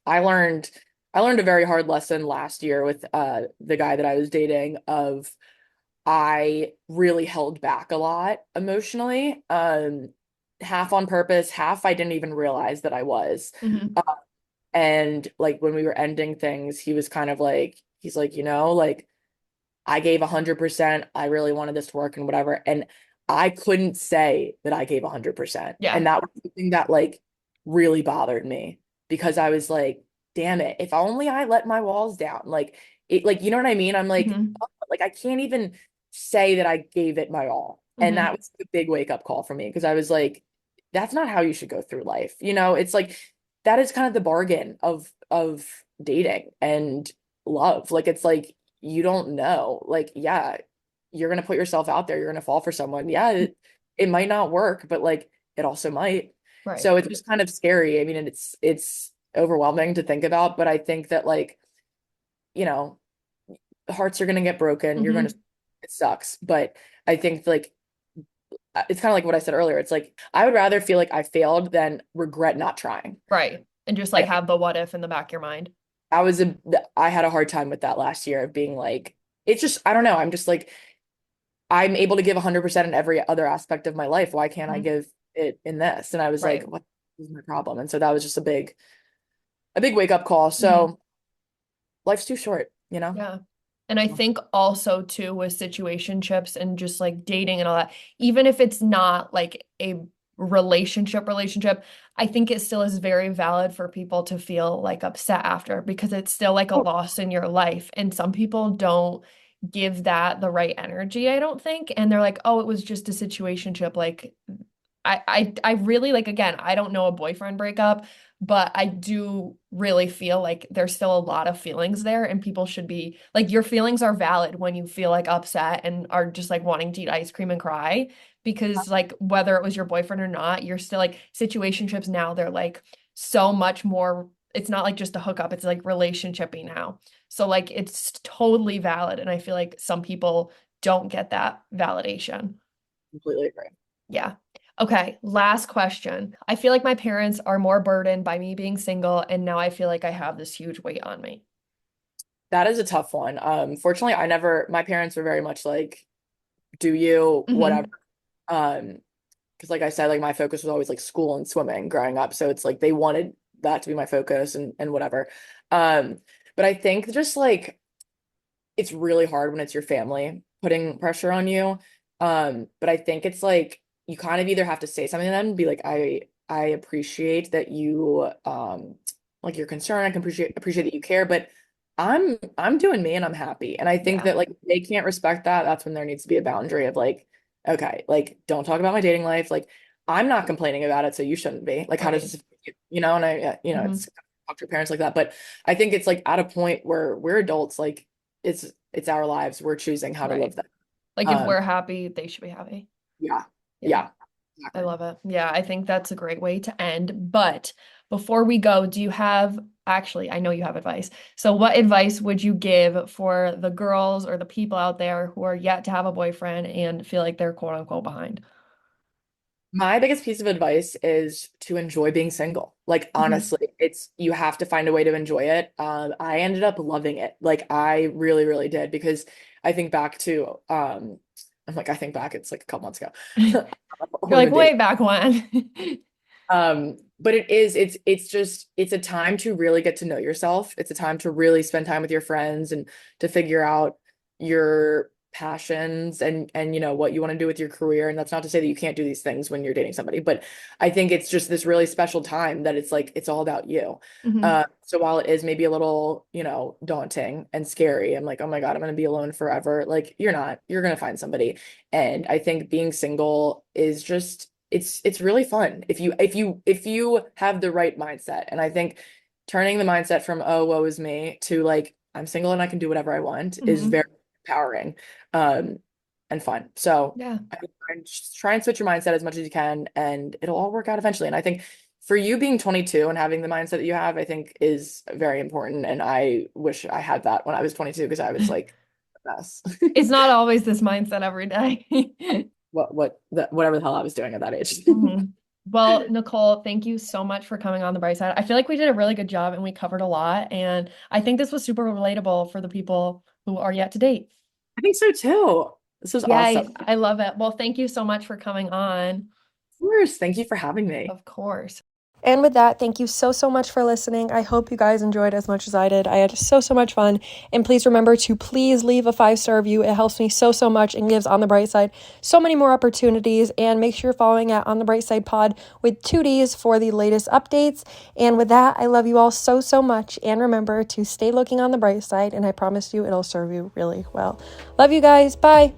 Speaker 2: I learned a very hard lesson last year with the guy that I was dating of I really held back a lot emotionally, half on purpose, half I didn't even realize that I was.
Speaker 1: Hmm.
Speaker 2: And like when we were ending things, he was kind of like, he's like, like I gave 100%. I really wanted this to work and whatever. And I couldn't say that I gave 100%.
Speaker 1: Yeah.
Speaker 2: And that was something that like really bothered me because I was like, damn it, if only I let my walls down. Like it, like, you know what I mean? I'm like,
Speaker 1: Hmm.
Speaker 2: oh, like I can't even say that I gave it my all. And
Speaker 1: Hmm.
Speaker 2: that was a big wake up call for me because I was like, that's not how you should go through life. It's like that is kind of the bargain of dating and love. Like it's like you don't know. Like, yeah, you're gonna put yourself out there, you're gonna fall for someone. Yeah, it might not work, but like it also might.
Speaker 1: Right.
Speaker 2: So it's just kind of scary. I mean, and it's overwhelming to think about, but I think that like, you know, hearts are gonna get broken. You're gonna
Speaker 1: Hmm.
Speaker 2: it sucks. But I think like it's kind of like what I said earlier. It's like I would rather feel like I failed than regret not trying.
Speaker 1: Right. And just like
Speaker 2: Like
Speaker 1: have the what if in the back of your mind.
Speaker 2: I had a hard time with that last year of being like, it's just, I don't know. I'm just like, I'm able to give 100% in every other aspect of my life. Why can't I
Speaker 1: Mhm.
Speaker 2: give it in this? And I was like,
Speaker 1: Right.
Speaker 2: what is my problem? And so that was just a big wake up call.
Speaker 1: Hmm.
Speaker 2: So life's too short.
Speaker 1: Yeah. And I think also too with situationships and just like dating and all that, even if it's not like a relationship, I think it still is very valid for people to feel like upset after because it's still like a
Speaker 2: Oh,
Speaker 1: loss in your life. And some people don't give that the right energy, I don't think. And they're like, oh, it was just a situationship. Like I really like again, I don't know a boyfriend breakup, but I do really feel like there's still a lot of feelings there, and people should be like, your feelings are valid when you feel like upset and are just like wanting to eat ice cream and cry. Because like whether it was your boyfriend or not, you're still like situationships now, they're like so much more. It's not like just a hookup, it's like relationshipy now. So like it's totally valid. And I feel like some people don't get that validation.
Speaker 2: Completely agree.
Speaker 1: Yeah. Okay, last question. I feel like my parents are more burdened by me being single, and now I feel like I have this huge weight on me.
Speaker 2: That is a tough one. Fortunately, my parents were very much like, do you, whatever.
Speaker 1: Hmm.
Speaker 2: Um, because like I said, like my focus was always like school and swimming growing up. So it's like they wanted that to be my focus and whatever. Um, but I think just like it's really hard when it's your family putting pressure on you. But I think it's like you kind of either have to say something to them and be like, I appreciate that you like you're concerned. I can appreciate that you care, but I'm doing me and I'm happy. And I think
Speaker 1: Yeah,
Speaker 2: that like if they can't respect that, that's when there needs to be a boundary of like, okay, like don't talk about my dating life. Like I'm not complaining about it, so you shouldn't be. Like, how does
Speaker 1: right.
Speaker 2: this, and
Speaker 1: Hmm.
Speaker 2: it's talk to your parents like that. But I think it's like at a point where we're adults, like it's our lives. We're choosing how to live
Speaker 1: Right.
Speaker 2: them.
Speaker 1: Like if
Speaker 2: Um,
Speaker 1: we're happy, they should be happy.
Speaker 2: yeah,
Speaker 1: Yeah,
Speaker 2: yeah,
Speaker 1: I
Speaker 2: exactly.
Speaker 1: love it. Yeah, I think that's a great way to end. But before we go, do you have, actually, I know you have advice. So what advice would you give for the girls or the people out there who are yet to have a boyfriend and feel like they're quote unquote behind?
Speaker 2: My biggest piece of advice is to enjoy being single. Like
Speaker 1: Hmm.
Speaker 2: honestly, it's you have to find a way to enjoy it. I ended up loving it. Like I really, really did because I think back to I think back, it's like a couple months ago.
Speaker 1: You're
Speaker 2: On
Speaker 1: like
Speaker 2: the date.
Speaker 1: way back when.
Speaker 2: But it's just it's a time to really get to know yourself. It's a time to really spend time with your friends and to figure out your passions and what you want to do with your career. And that's not to say that you can't do these things when you're dating somebody, but I think it's just this really special time that it's like it's all about you.
Speaker 1: Hmm.
Speaker 2: So while it is maybe a little, daunting and scary, I'm like, oh my God, I'm gonna be alone forever. Like you're not, you're gonna find somebody. And I think being single is just it's really fun if you have the right mindset. And I think turning the mindset from oh woe is me to like I'm single and I can do whatever I want is
Speaker 1: Hmm.
Speaker 2: very empowering um and fun. So
Speaker 1: Yeah.
Speaker 2: I think just try and switch your mindset as much as you can and it'll all work out eventually. And I think for you being 22 and having the mindset that you have, I think is very important. And I wish I had that when I was 22 because I was like a mess.
Speaker 1: It's not always this mindset every day.
Speaker 2: Whatever the hell I was doing at that age.
Speaker 1: Hmm. Well, Nicole, thank you so much for coming on the bright side. I feel like we did a really good job and we covered a lot. And I think this was super relatable for the people who are yet to date.
Speaker 2: I think so too. This was
Speaker 1: Yeah,
Speaker 2: awesome. Of
Speaker 1: I love it. Well, thank you so much for coming on.
Speaker 2: course. Thank you for having me.
Speaker 1: Of course. And with that, thank you so, so much for listening. I hope you guys enjoyed as much as I did. I had so, so much fun. And please remember to please leave a 5-star review. It helps me so, so much and gives On the Bright Side so many more opportunities. And make sure you're following at On the Bright Side Pod with 2Ds for the latest updates. And with that, I love you all so, so much. And remember to stay looking on the bright side. And I promise you, it'll serve you really well. Love you guys. Bye.